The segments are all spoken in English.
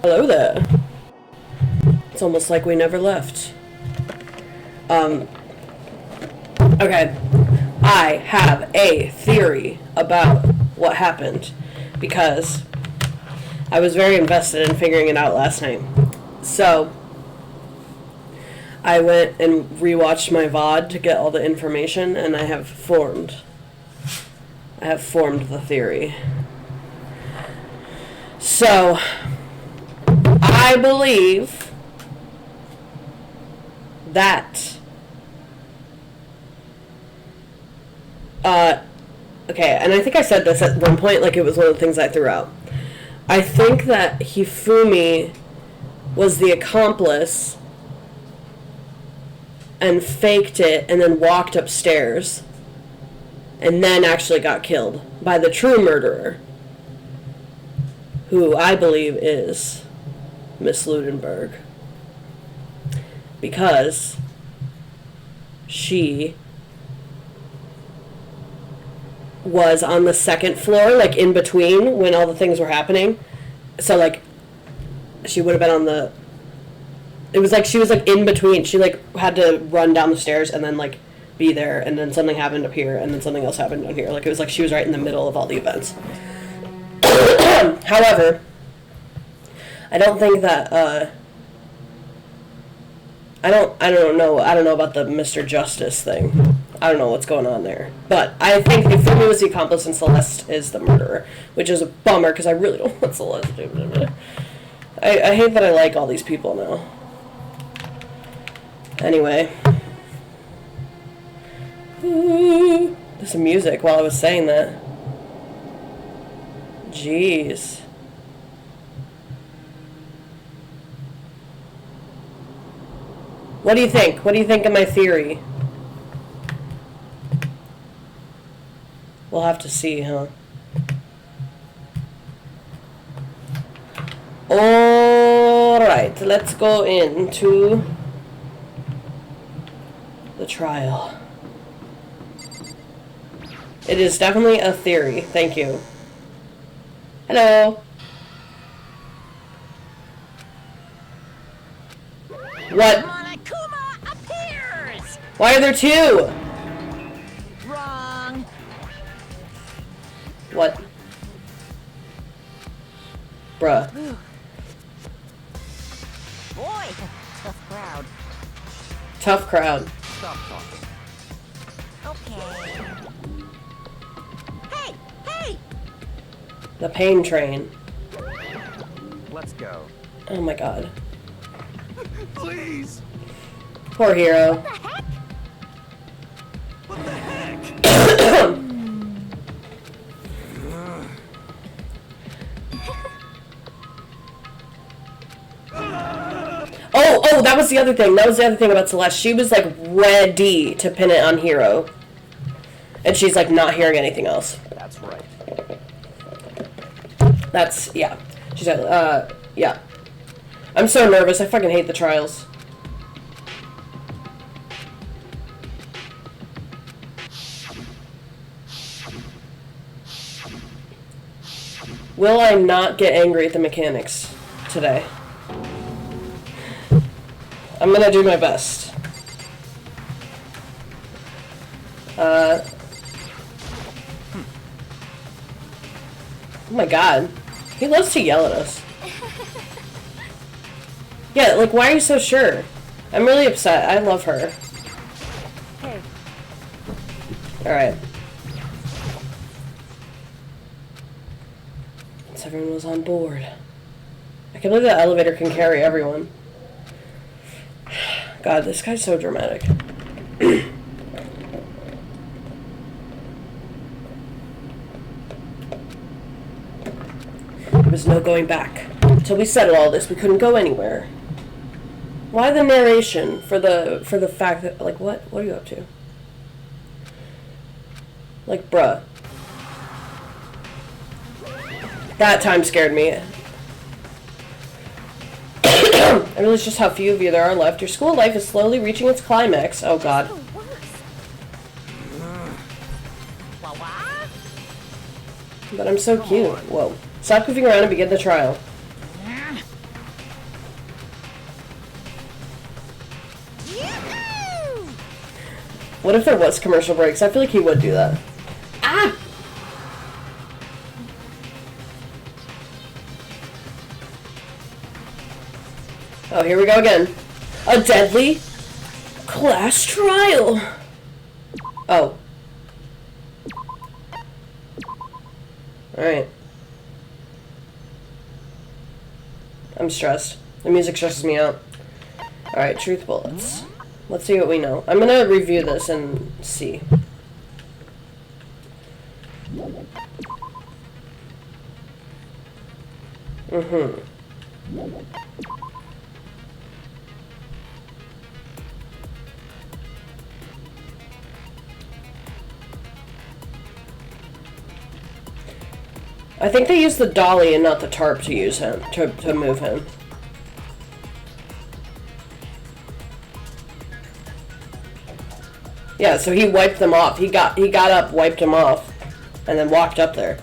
Hello there. It's almost like we never left. Okay. I have a theory about what happened because I was very invested in figuring it out last night. So, I went and rewatched my VOD to get all the information, and I have formed the theory. So, I believe that okay, and I think I said this at one point, like it was one of the things I threw out. I think that Hifumi was the accomplice and faked it and then walked upstairs and then actually got killed by the true murderer, who I believe is Miss Ludenberg, because she was on the second floor, like in between when all the things were happening. So like she would have been on the, it was like she was like in between. She like had to run down the stairs and then like be there, and then something happened up here and then something else happened down here. Like it was like she was right in the middle of all the events. However, I don't think that I don't know about the Mr. Justice thing. I don't know what's going on there. But I think Hifumi was the accomplice and Celeste is the murderer, which is a bummer because I really don't want Celeste to do it. I hate that I like all these people now. Anyway. Ooh, there's some music while I was saying that. Jeez. What do you think? What do you think of my theory? We'll have to see, huh? Alright, let's go into the trial. It is definitely a theory. Thank you. Hello. What? Why are there two? Wrong. What? Bruh. Boy, tough crowd. Tough crowd. Stop talking. Okay. Hey, hey! The pain train. Let's go. Oh my god. Please! Poor hero. What the heck? Oh, that was the other thing. That was the other thing about Celeste. She was like ready to pin it on Hero. And she's like not hearing anything else. That's right. That's, yeah. She said, yeah. I'm so nervous. I fucking hate the trials. Will I not get angry at the mechanics today? I'm gonna do my best. Oh my god. He loves to yell at us. Yeah, like, why are you so sure? I'm really upset. I love her. Hey. Alright. So everyone was on board. I can't believe that elevator can carry everyone. God, this guy's so dramatic. There was no going back. Until we settled all this, we couldn't go anywhere. Why the narration for the fact that, like, what are you up to? Like, bruh. That time scared me. I realize just how few of you there are left. Your school life is slowly reaching its climax. Oh god. But I'm so cute. Whoa. Stop goofing around and begin the trial. What if there was commercial breaks? I feel like he would do that. Ah! Oh, here we go again. A deadly class trial. Oh. Alright. I'm stressed. The music stresses me out. Alright, truth bullets. Let's see what we know. I'm gonna review this and see. I think they used the dolly and not the tarp to use him, to move him. Yeah, so he wiped them off. He got up, wiped them off, and then walked up there.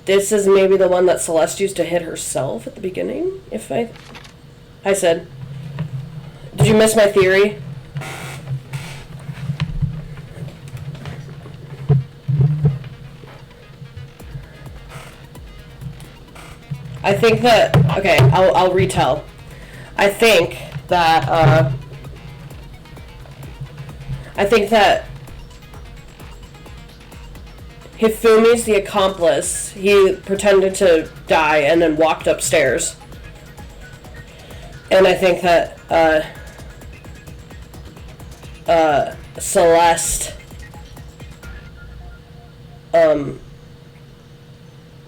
This is maybe the one that Celeste used to hit herself at the beginning, if I said. Did you miss my theory? I think that, okay, I'll retell. I think that Hifumi's the accomplice. He pretended to die and then walked upstairs. And I think that, Celeste,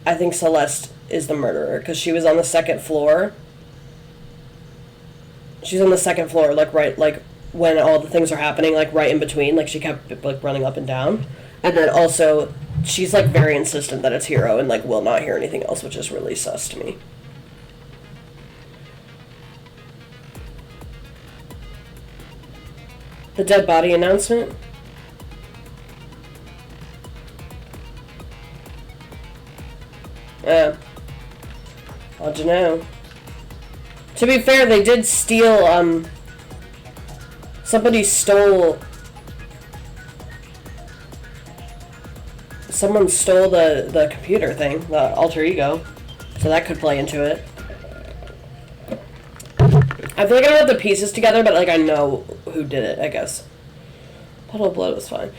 I think Celeste is the murderer, because she was on the second floor. She's on the second floor, like, right, like, when all the things are happening, like, right in between, like, she kept, like, running up and down. And then also, she's, like, very insistent that it's Hero and, like, will not hear anything else, which is really sus to me. The dead body announcement? How'd you know? To be fair, they did steal, somebody stole... Someone stole the computer thing, the alter ego. So that could play into it. I feel like I don't have the pieces together, but, like, I know who did it, I guess. Puddle of blood was fine.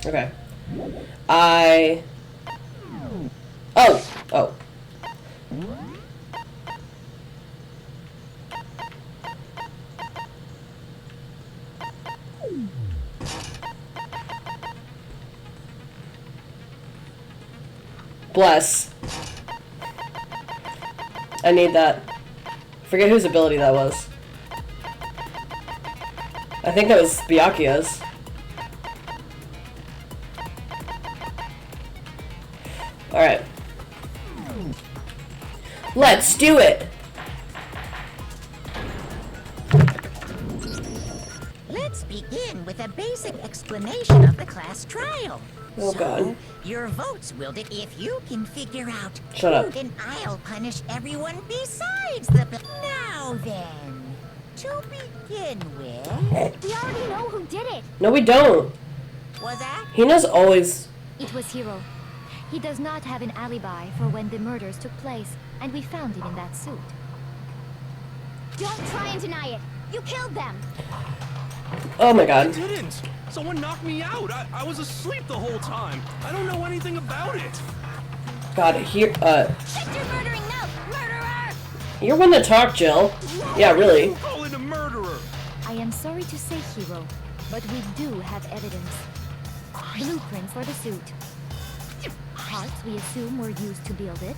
Okay. Oh. Bless. I need that. Forget whose ability that was. I think that was Byakuya's. Alright. Let's do it! Let's begin with a basic explanation of the class trial. Oh, God. Your votes will if you can figure out Shut up. then I'll punish everyone besides the... Now then, to begin with... We already know who did it. No, we don't. Was that? Hina's always... It was Hiro. He does not have an alibi for when the murders took place, and we found him in that suit. Don't try and deny it. You killed them. Oh my I god. didn't. Someone knocked me out. I was asleep the whole time. I don't know anything about it. God, here, Shut your murdering mouth, murderer! you're one to talk, Jill. Yeah, really. You call it a murderer. I am sorry to say, Hero, but we do have evidence. Blueprints for the suit. Parts we assume were used to build it.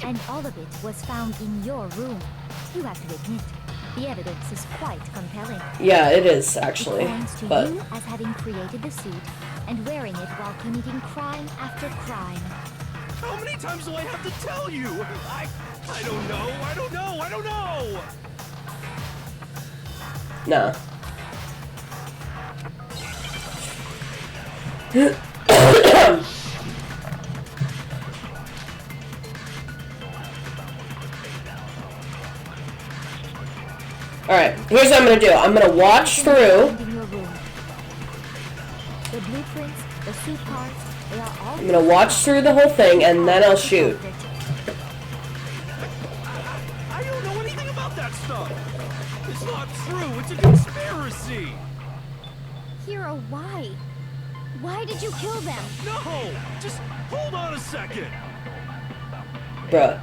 And all of it was found in your room. You have to admit, the evidence is quite compelling. Yeah, it is, actually. It points to But, you as having created the suit and wearing it while committing crime after crime. How many times do I have to tell you? I don't know. I don't know. I don't know. nah. Alright, here's what I'm gonna do. I'm gonna watch through. In your room. The blueprints, the suit parts, they are all. I'm gonna watch through the whole thing and then I'll shoot. I don't know anything about that stuff. It's not true. It's a conspiracy. Hero, why? Why did you kill them? No. Just hold on a second. Bruh.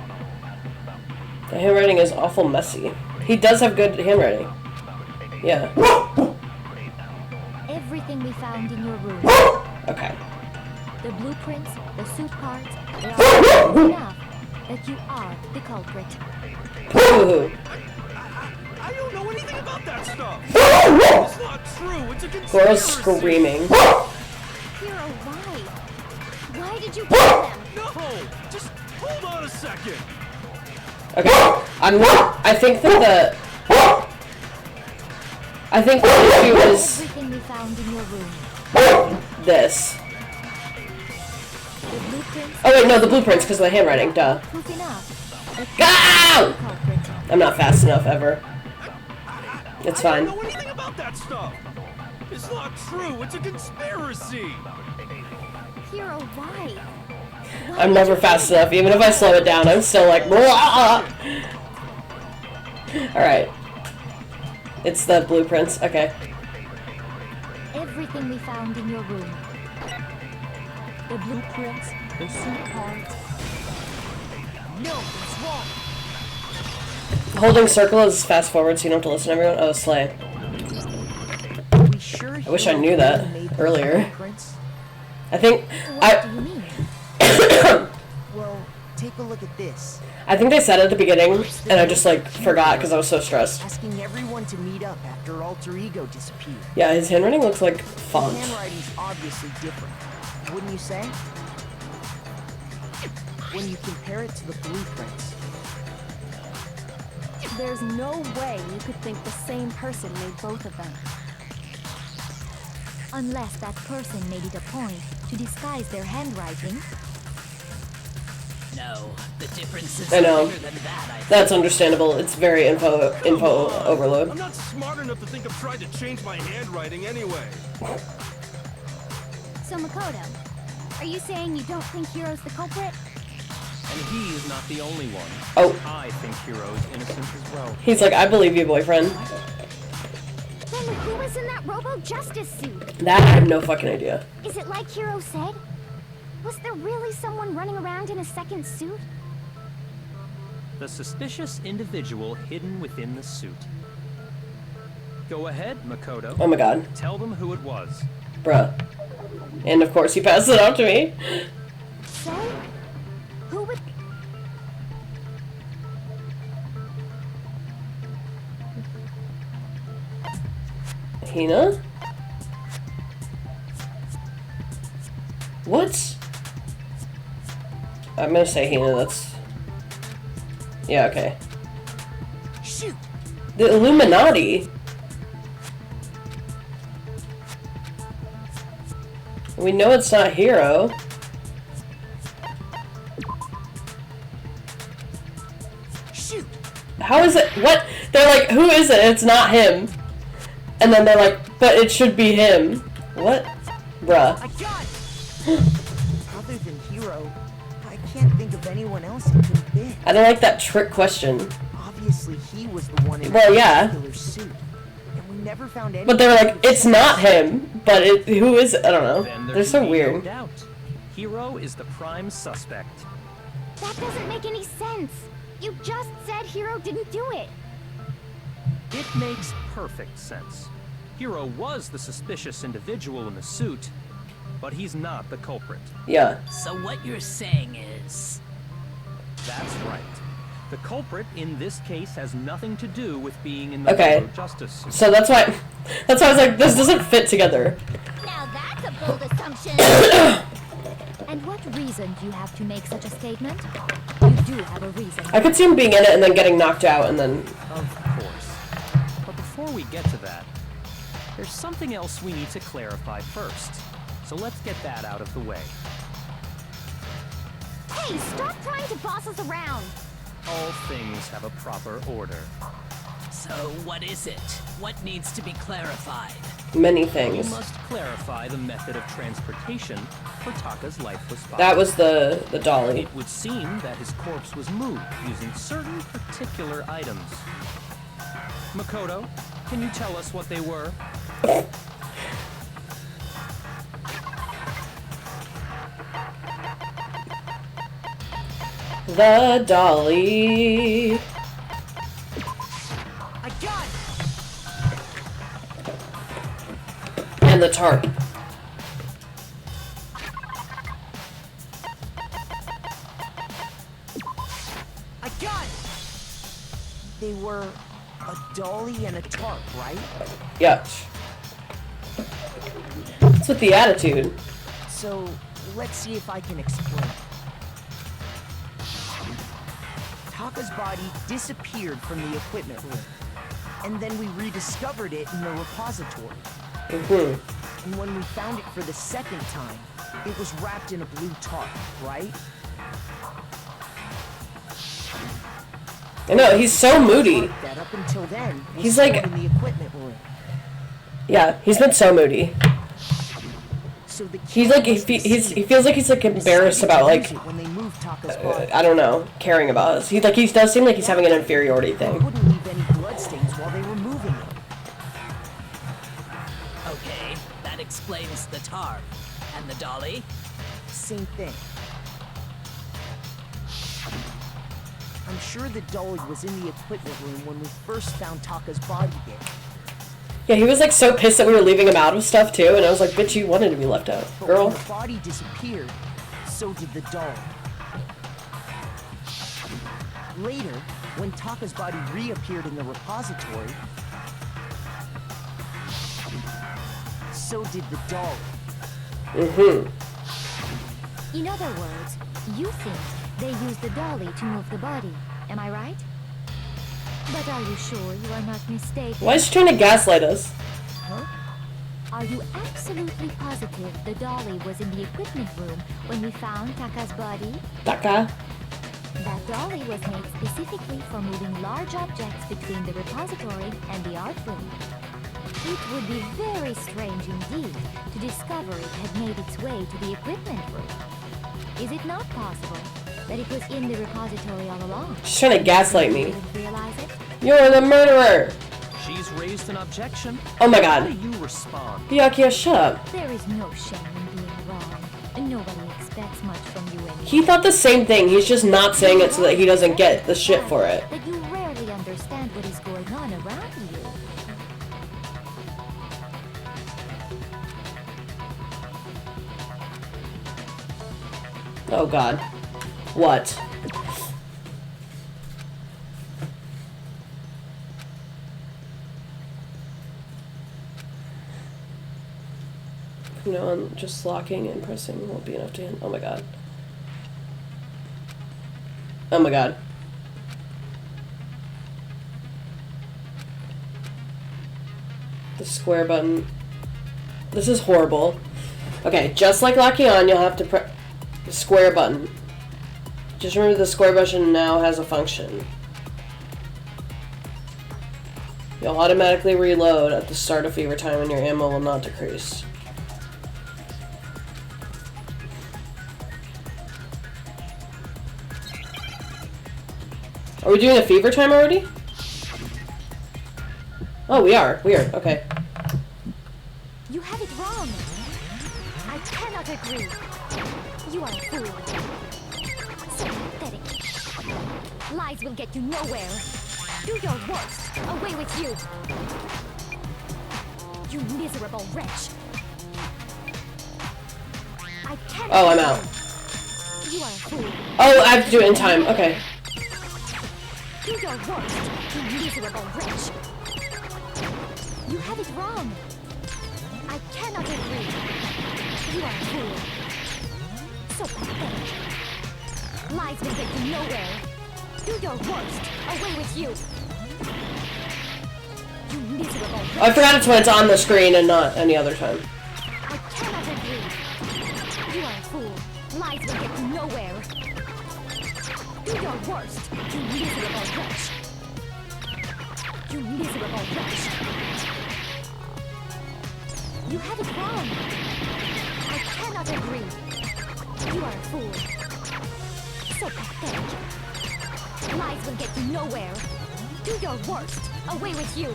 The handwriting is awful messy. He does have good handwriting. Yeah. Everything we found in your room. Okay. The blueprints, the suit parts, they are all enough that you are the culprit. Ooh. I don't know anything about that stuff. It's not true. It's a conspiracy. Girl's screaming. Hero, why? Why did you kill them? No. Just hold on a second. Okay. I think that I think the issue is Everything we found in your room. this. The blueprints. Oh wait, no, the blueprints because of the handwriting. Duh. Proof enough. that you Go! are the culprit. I'm not fast enough ever. It's I fine. don't know anything about that stuff. It's not true. It's a conspiracy. Hero, why? I'm never fast enough. Even if I slow it down, I'm still like, blah. Alright. It's the blueprints. Okay. Everything we found in your room. The blueprints, the suit parts. No, it's wrong. Holding circle is fast forward so you don't have to listen to everyone. Oh, slay. Are we sure I wish I knew that made those earlier. blueprints? I think What do you mean? Well, take a look at this. I think they said it at the beginning, and I just like forgot because I was so stressed. Asking everyone to meet up after Alter Ego disappeared. Yeah, his handwriting looks like The font. handwriting's obviously different, wouldn't you say? When you compare it to the blueprints. There's no way you could think the same person made both of them. Unless that person made it a point to disguise their handwriting. No, the difference is I know. bigger than that, I think. That's understandable. It's very info I'm overload. not smart enough to think of trying to change my handwriting anyway. So Makoto, are you saying you don't think Hiro's the culprit? And he is not the only one. Oh, I think Hiro is innocent as well. he's like, I believe you, boyfriend. Then who was in that Robo-Justice suit? That I have no fucking idea. Is it like Hiro said? Was there really someone running around in a second suit? The suspicious individual hidden within the suit. Go ahead, Makoto. Oh my god, Tell them who it was. bruh. And of course he passed it out to me. So, who would... Hina? What? I'm gonna say Hina, that's... Yeah, okay. Shoot! The Illuminati? We know it's not Hiro. Shoot! How is it? What? They're like, who is it? It's not him. And then they're like, but it should be him. What? Bruh. I got it! Other than Hiro, I can't think of anyone else it could have been. I don't like that trick question. Obviously, he was the one in Well, yeah. the particular suit, and we never found any. But they're like, it's not him, but who is it? I don't know. Then there They're can so be no weird. doubt. Hiro is the prime suspect. That doesn't make any sense. You just said Hiro didn't do it. It makes perfect sense. Hiro was the suspicious individual in the suit, but he's not the culprit. Yeah. So what you're saying is... That's right. The culprit in this case has nothing to do with being in the Okay. Yellow Justice suit. So that's why I was like, this doesn't fit together. Now that's a bold assumption. And what reason do you have to make such a statement? You do have a reason. I could see him being in it and then getting knocked out and then... Of course. But before we get to that, there's something else we need to clarify first. So let's get that out of the way. Hey, stop trying to boss us around. All things have a proper order. So what is it? What needs to be clarified? Many We things. must clarify the method of transportation for Taka's lifeless body. That was the dolly. It would seem that his corpse was moved using certain particular items. Makoto, can you tell us what they were? The dolly. I got it. And the tarp. I got it. They were a dolly and a tarp, right? Yeah. What's with the attitude? So let's see if I can explain. Taka's body disappeared from the equipment room, and then we rediscovered it in the repository. Mm-hmm. And when we found it for the second time, it was wrapped in a blue tarp, right? I know, he's so moody. That up until then was He's like- stored in the equipment room. Yeah, he's been so moody. So the He's killer like, he must have he's seen he it, feels like he's like embarrassed decided to about use like, it when they moved Taka's body. I don't know, caring about us. He does seem like he's having an inferiority They thing. wouldn't leave any bloodstains while they were moving it. Okay, that explains the tarp. And the dolly? Same thing. I'm sure the dolly was in the equipment room when we first found Taka's body there. Yeah, he was like so pissed that we were leaving him out of stuff too, and I was like, bitch, you wanted to be left out, But girl. when the body disappeared, so did the dolly. Later, when Taka's body reappeared in the repository, so did the dolly. Mm-hmm. In other words, you think they used the dolly to move the body. Am I right? But are you sure you are not mistaken? Why is she trying to gaslight us? Are you absolutely positive the dolly was in the equipment room when we found Taka's body? Taka? That dolly was made specifically for moving large objects between the repository and the art room. It would be very strange indeed to discover it had made its way to the equipment room. Is it not possible that it was in the repository all along? She's trying to gaslight me. Didn't realize it? You're the murderer! She's raised an objection. Oh my How god. do you respond? Byakuya, shut up. There is no shame in being wrong. Nobody expects much from you anymore. He thought the same thing, he's just not saying it so that he doesn't get the shit for it. That you rarely understand what is going on around you. Oh god. What? No, I'm just locking and pressing won't be enough to hit. Oh my god. Oh my god. The square button. This is horrible. Okay, just like locking on, you'll have to press the square button. Just remember the square button now has a function. You'll automatically reload at the start of fever time and your ammo will not decrease. Are we doing a fever time already? Oh, we are. Weird. Okay. You have it wrong. I cannot agree. You are a fool. So pathetic. Lies will get you nowhere. Do your worst. Away with you. You miserable wretch. I cannot. Oh, I'm out. You are a fool. Oh, I have to do it in time. Okay. Do your worst, you miserable wretch. You have it wrong. I cannot agree. You are a fool. So pathetic. Lies will get you nowhere. Do your worst. Away with you. You miserable wretch. I forgot it's when it's on the screen and not any other time. I cannot agree. You are a fool. Lies will get you nowhere. Do your worst, you miserable wretch. You miserable wretch. You have it wrong. I cannot agree. You are a fool. So pathetic. Lies will get you nowhere. Do your worst. Away with you.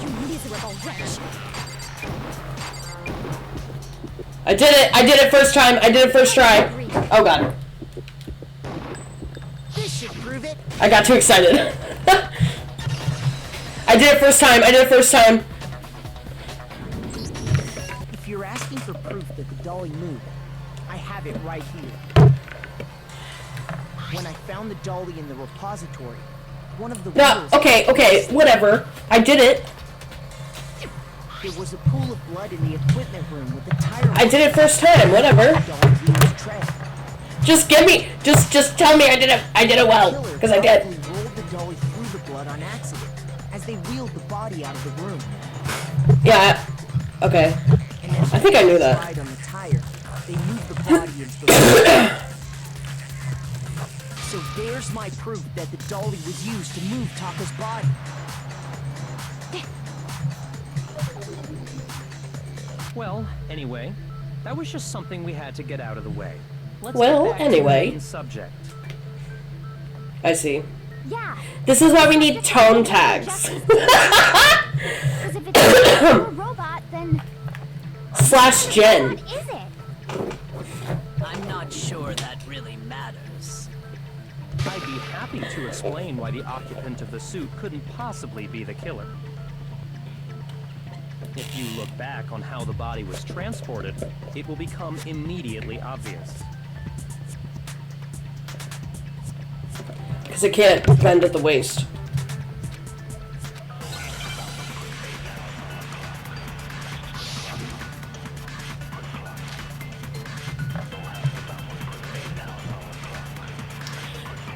You miserable wretch. I did it! I did it first time! I did it first try! Oh god. This should prove it. I got too excited. I did it first time! I did it first time! If you're asking for proof that the dolly moved, I have it right here. When I found the dolly in the repository, one of the No, wheels... okay, whatever. I did it. There was a pool of blood in the equipment room with the tire... I did it first time, whatever. Dolly wheels tread. Just give me, just tell me I did it well, Killer because I did. probably rolled the dolly through the blood on accident, as they wheeled the body out of the room. Yeah, okay. And as I think I knew the that. slide on the tire, they moved the body into the room. So there's my proof that the dolly was used to move Taka's body. Well, anyway, that was just something we had to get out of the way. Let's Well, get back anyway. to the main subject. I see. Yeah. This is why we need tone tags. Because if it's a robot, then Slash Jen. what is it? I'm not sure that really matters. I'd be happy to explain why the occupant of the suit couldn't possibly be the killer. If you look back on how the body was transported, it will become immediately obvious. Because it can't bend at the waist.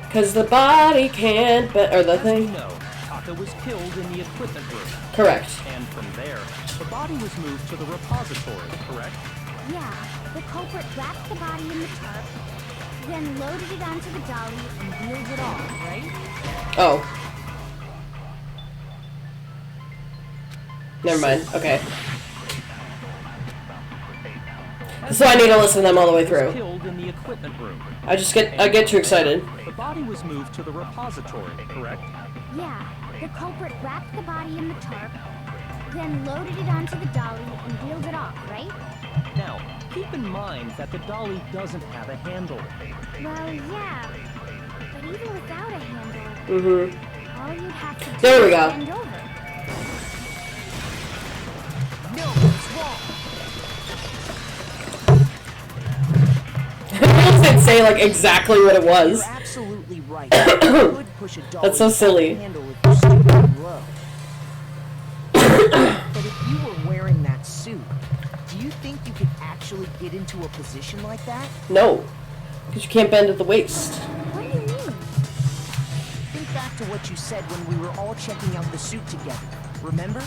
Because the body can't bend, or the As we thing. know, Taka was killed in the equipment room. Correct. And from there, the body was moved to the repository, correct? Yeah. The culprit wrapped the body in the tarp, then loaded it onto the dolly and wheeled it off, right? Oh. Never mind. Okay. So I need to listen to them all the way through. Killed in the equipment room. I get too excited. The body was moved to the repository, correct? Yeah. The culprit wrapped the body in the tarp, then loaded it onto the dolly and wheeled it off, right? Now, keep in mind that the dolly doesn't have a handle. Well, yeah. But even without a handle, Mm-hmm. all you'd have to do There we is go. bend over. No, it's wrong. I didn't say like exactly what it was. You're absolutely right. You could push a dolly That's so without silly. a handle if you're stooping low. But if you were wearing that suit, do you think you could actually get into a position like that? No. Because you can't bend at the waist. What do you mean? Think back to what you said when we were all checking out the suit together. Remember?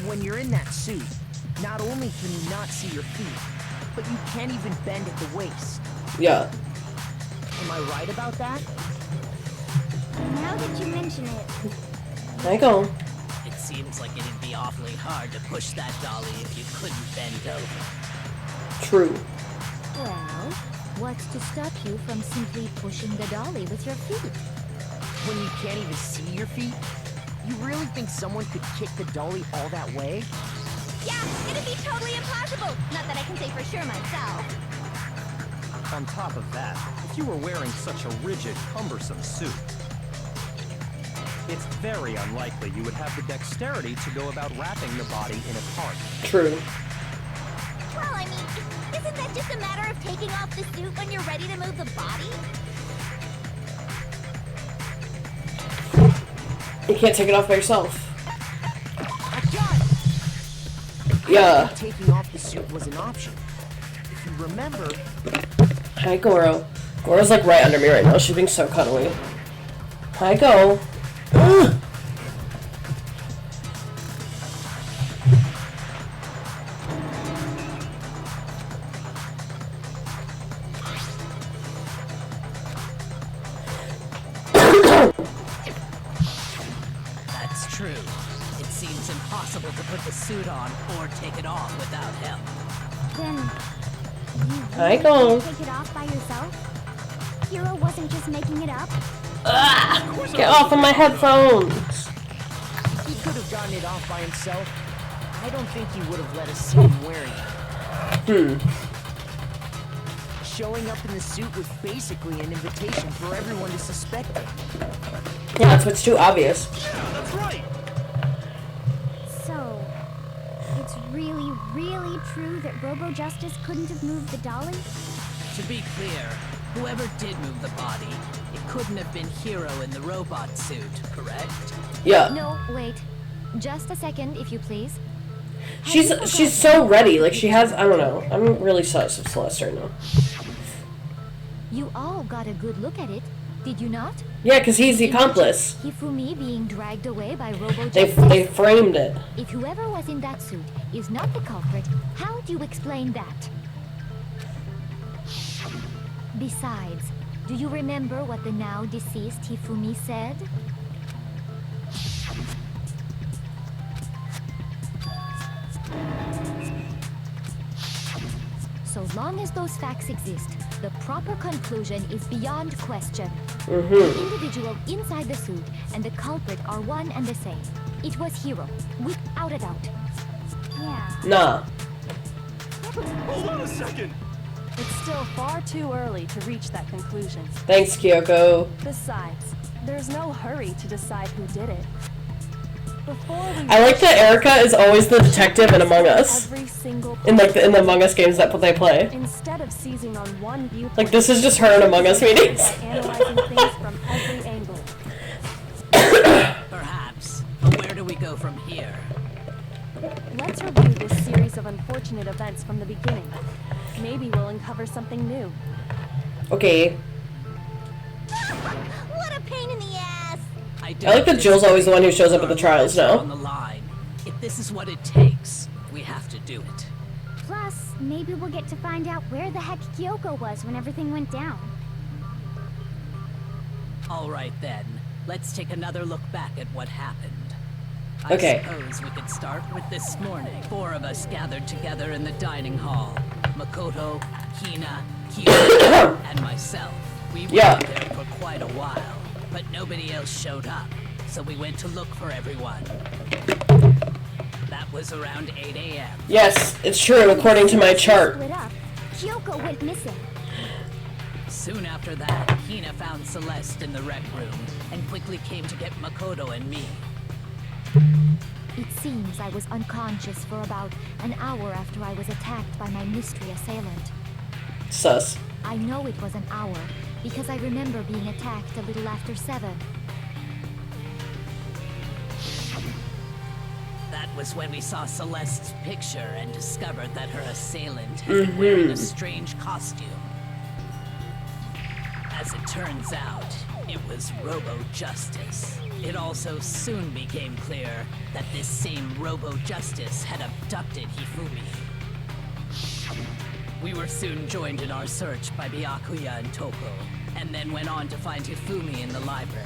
When you're in that suit, not only can you not see your feet, but you can't even bend at the waist. Yeah. Am I right about that? Now that you mention it, There you go. It's seems like it'd be awfully hard to push that dolly if you couldn't bend over. True. Well, what's to stop you from simply pushing the dolly with your feet? When you can't even see your feet? You really think someone could kick the dolly all that way? Yeah, it'd be totally impossible. Not that I can say for sure myself. On top of that, if you were wearing such a rigid, cumbersome suit, it's very unlikely you would have the dexterity to go about wrapping the body in a tarp. True. Well, I mean, isn't that just a matter of taking off the suit when you're ready to move the body? You can't take it off by yourself. I got it! Yeah. Taking off the suit was an option. If you remember... Hi, Goro. Goro's like right under me right now. She's being so cuddly. Hi, Go. That's true. It seems impossible to put the suit on or take it off without help. Then you Hi, really Go. can't take it off by yourself? Hero wasn't just making it up? Get off of my headphones. If he could have gotten it off by himself, I don't think he would have let us see him wearing it. Showing up in the suit was basically an invitation for everyone to suspect him. Yeah, that's what's too obvious. Yeah, that's right. So, it's really, really true that Robo Justice couldn't have moved the dolly? To be clear, whoever did move the body, it couldn't have been Hero in the robot suit, correct? Yeah. No, wait. Just a second, if you please. She's so ready. Like, she has, I don't know. I'm really sus of Celeste right now. You all got a good look at it, did you not? Yeah, because he's the accomplice. Hifumi being dragged away by Robo They Justice? framed it. If whoever was in that suit is not the culprit, how do you explain that? Besides, do you remember what the now deceased Hifumi said? So long as those facts exist, the proper conclusion is beyond question. The individual inside the suit and the culprit are one and the same. It was Hero, without a doubt. Yeah. Nah. Hold on a second. It's still far too early to reach that conclusion. Thanks, Kyoko. Besides, there's no hurry to decide who did it. Before we I like that Erica is always the detective in Among Us. every single In like in the Among Us games that they play. instead of seizing on one viewpoint, Like, this is just her in Among Us meetings. by analyzing things from every angle. Perhaps. But where do we go from here? Let's review this series of unfortunate events from the beginning. Maybe we'll uncover something new. Okay. What a pain in the ass! I like that Jill's always the one who shows up at the trials now. On the line. If this is what it takes, we have to do it. Plus, maybe we'll get to find out where the heck Kyoko was when everything went down. All right then. Let's take another look back at what happened. Okay. I suppose we could start with this morning. 4 of us gathered together in the dining hall. Makoto, Hina, Kyoko, and myself. We Yeah. waited there for quite a while, but nobody else showed up, so we went to look for everyone. That was around 8 a.m. Yes, it's true according to my chart. Split up. Kyoko went missing. Soon after that, Hina found Celeste in the rec room and quickly came to get Makoto and me. It seems I was unconscious for about an hour after I was attacked by my mystery assailant. Sus. I know it was an hour because I remember being attacked a little after 7. That was when we saw Celeste's picture and discovered that her assailant had been wearing a strange costume. As it turns out, it was Robo Justice. It also soon became clear that this same Robo Justice had abducted Hifumi. We were soon joined in our search by Byakuya and Toko, and then went on to find Hifumi in the library.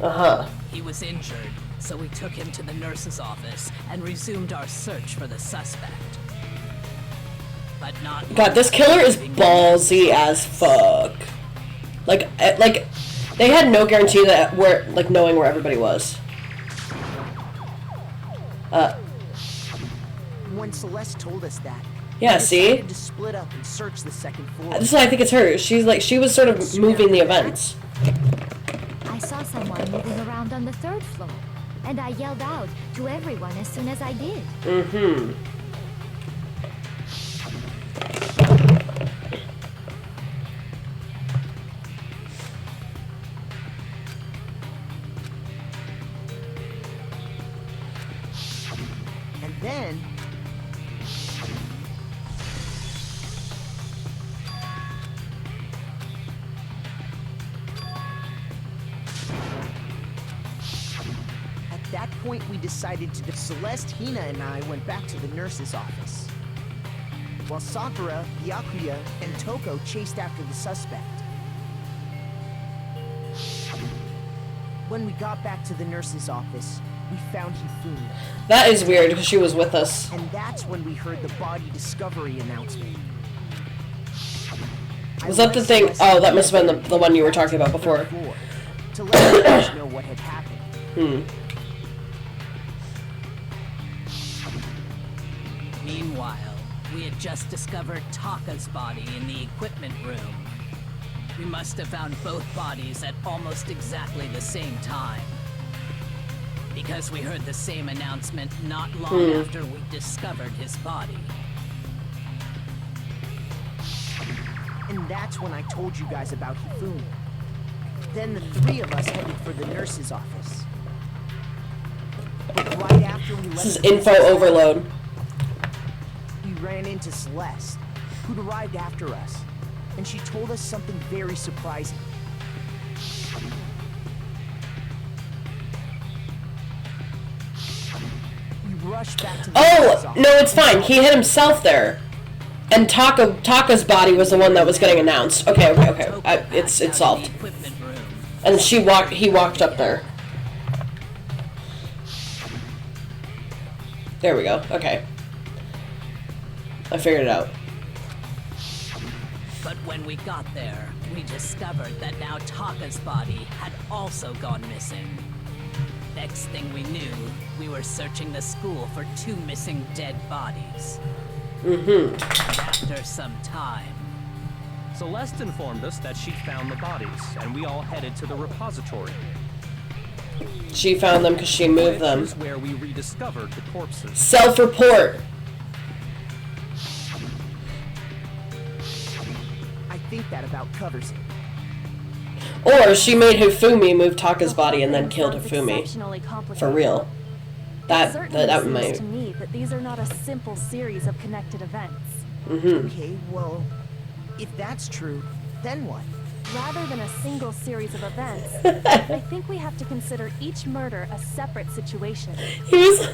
Uh-huh. He was injured, so we took him to the nurse's office and resumed our search for the suspect. But not. God, this killer is ballsy as fuck. Like, they had no guarantee that knowing where everybody was. When Celeste told us that, Yeah, we see? decided to split up and search the second floor. This is why I think it's her. She was sort of moving the events. I saw someone moving around on the 3rd floor, and I yelled out to everyone as soon as I did. Mm-hmm. And then... At that point, we decided to... Celeste, Hina, and I went back to the nurse's office, while Sakura, Byakuya, and Toko chased after the suspect. When we got back to the nurse's office, we found Hifumi. That is weird, because she was with us. And that's when we heard the body discovery announcement. Was that the thing? Oh, that must have been the one you were talking about before. To let us know what had happened. Meanwhile, we had just discovered Taka's body in the equipment room. We must have found both bodies at almost exactly the same time. Because we heard the same announcement not long after we discovered his body. And that's when I told you guys about Hifumi. Then the 3 of us headed for the nurse's office. But right after we left, This is info overload. we ran into Celeste, who'd arrived after us, and she told us something very surprising. We rushed back to the nurse's Oh, office. no, it's fine. He hit himself there. And Taka's body was the one that was getting announced. Okay. It's solved. Equipment room. And he walked up there. There we go. Okay. I figured it out. But when we got there, we discovered that now Taka's body had also gone missing. Next thing we knew, we were searching the school for 2 missing dead bodies. And after some time, Celeste informed us that she found the bodies, and we all headed to the repository. She found them because she moved them. Which is where we rediscovered the corpses. Self-report. I think that about covers it. Or she made Hifumi move Taka's body and then Thing killed sounds Hifumi. exceptionally complicated. For real. That Certainly seems might. to me that these are not a simple series of connected events. Okay, well, if that's true, then what? Rather than a single series of events, I think we have to consider each murder a separate situation. He was.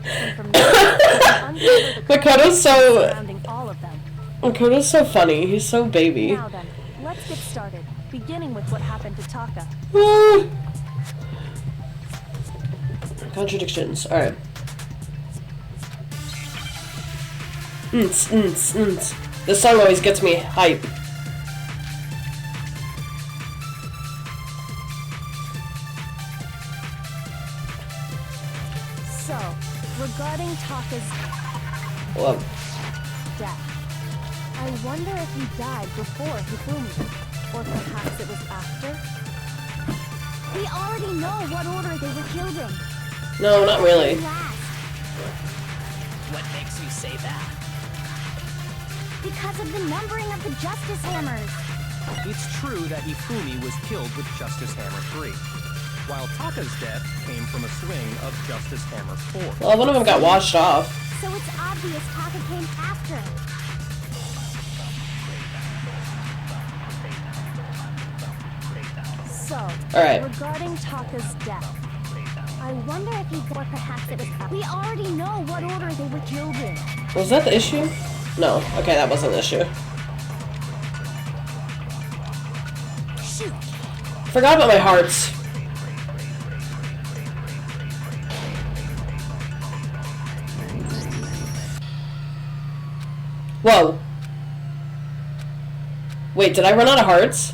And from there, we can uncover the Makoto's so. surrounding all of them. Makoto's so funny. He's so baby. Now then, let's get started, beginning with what happened to Taka. Contradictions. Alright. This song always gets me hype. So, regarding Taka's Whoa. death, I wonder if he died before Hifumi, or perhaps it was after? We already know what order they were killed in. No, not really. Last, what makes you say that? because of the numbering of the Justice Hammers. It's true that Hifumi was killed with Justice Hammer 3, while Taka's death came from a swing of Justice Hammer 4. Well, one of them got washed off. So it's obvious Taka came after. So, Alright. regarding Taka's death, I wonder if he or perhaps it was We already know what order they were killed in. Was that the issue? No. Okay, that wasn't the issue. Shoot. Forgot about my hearts. Whoa. Wait, did I run out of hearts?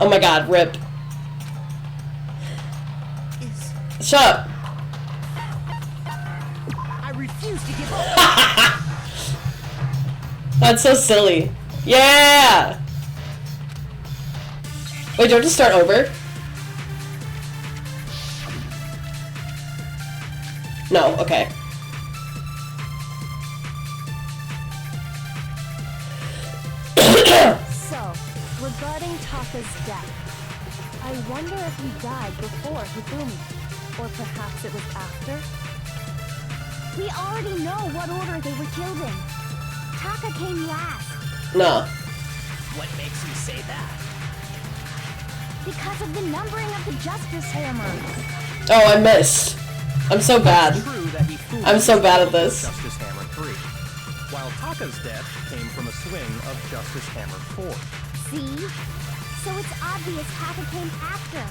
Oh my god, rip. Shut up. I refuse to give up. That's so silly. Yeah! Wait, do I have to start over? No, okay. So, regarding Taka's death, I wonder if he died before Hifumi, or perhaps it was after? We already know what order they were killed in. Taka came last No. What makes you say that? because of the numbering of the Justice Hammers. Oh, I missed. I'm so bad. True that Hifumi I'm so bad at was this. Justice Hammer 3, while Taka's death came from a swing of Justice Hammer 4. See? So it's obvious Taka came after.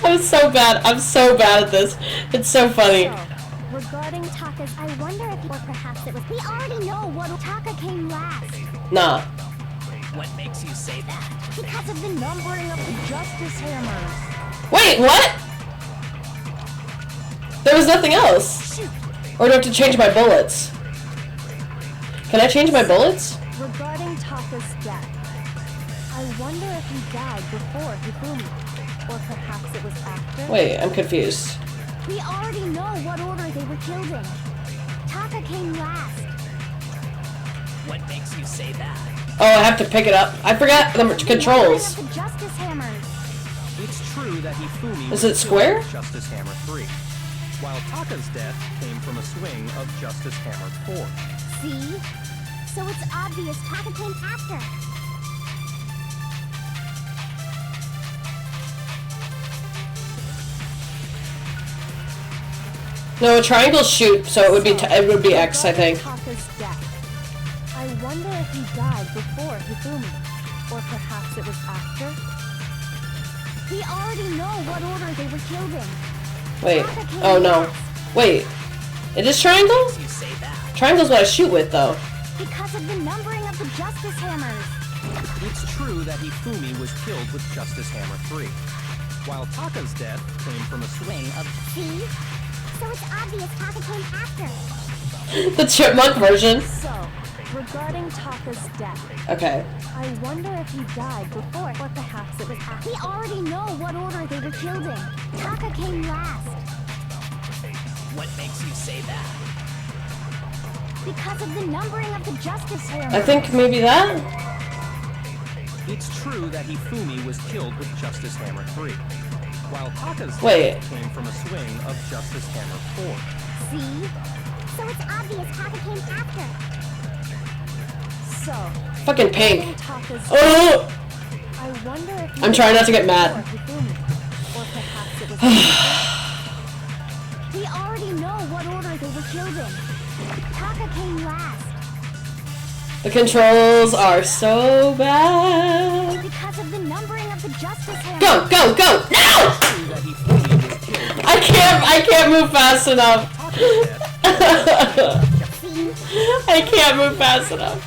I'm so bad. I'm so bad at this. It's so funny. So, regarding Taka's, I wonder if, or perhaps it was. We already know what Taka came last Nah. What makes you say that? because of the numbering of the Justice Hammers. Wait, what? There was nothing else. Shoot. Or do I have to change my bullets? Can I change my bullets? Regarding Taka's death, I wonder if he died before Hifumi, or perhaps it was after? Wait, I'm confused. We already know what order they were killed in. Taka came last. What makes you say that? Oh, I have to pick it up. I forgot the controls. The Justice Hammers. It's true that Hifumi Is was it killed square? with Justice Hammer 3, while Taka's death came from a swing of Justice Hammer 4. See? So it's obvious Taka came after. No, a triangle shoot, so it would be X, I think. Taka's death. I wonder if he died before Hifumi, or perhaps it was after? We already know what order they were killed in. Wait. Taka came Oh no. last Wait. It is triangle? You say that? Triangle's what I shoot with, though. because of the numbering of the Justice Hammers. It's true that Hifumi was killed with Justice Hammer 3, while Taka's death came from a swing of... See? So it's obvious Taka came after. The chipmunk version. So, regarding Taka's death, Okay. I wonder if he died before, or perhaps it was after. We already know what order they were killed in. Taka came last What makes you say that? because of the numbering of the Justice Hammers. I think maybe that? It's true that Hifumi was killed with Justice Hammer 3, while Taka's Wait. death came from a swing of Justice Hammer 4. See? So it's obvious Taka came after. So, Fucking regarding pink. Taka's Oh! I wonder if he I'm trying not to get died mad. before Hifumi, or perhaps it was after. We already know what order they were killed in. Taka came last The controls are so bad. because of the numbering of the Justice Hammers. Go, go, go! No! True that Hifumi was killed with I can't move fast enough. Taka's death. See? I can't move fast enough.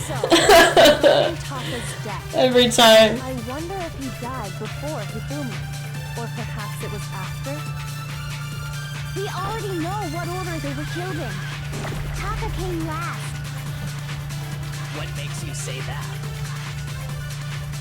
So, regarding Taka's death, Every time. I wonder if he died before Hifumi, or perhaps it was after? We already know what order they were killed in. Taka came last What makes you say that?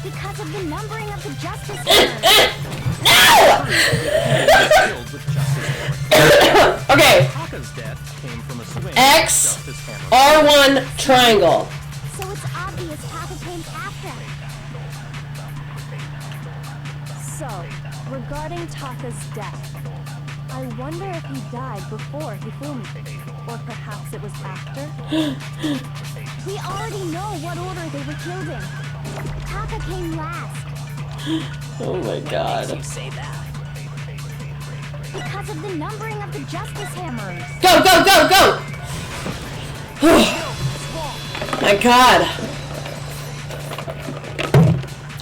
because of the numbering of the Justice Hammers. Killed with Justice Hammer 3. Okay. Taka's death came from a swing X, of Justice Hammer 4. R1, triangle. So it's obvious Taka came after. So, regarding Taka's death, I wonder if he died before Hifumi, or perhaps it was after? We already know what order they were killed in. Taka came last Oh my Makes god. you say that? because of the numbering of the Justice Hammers. Go, go, go, go! My god.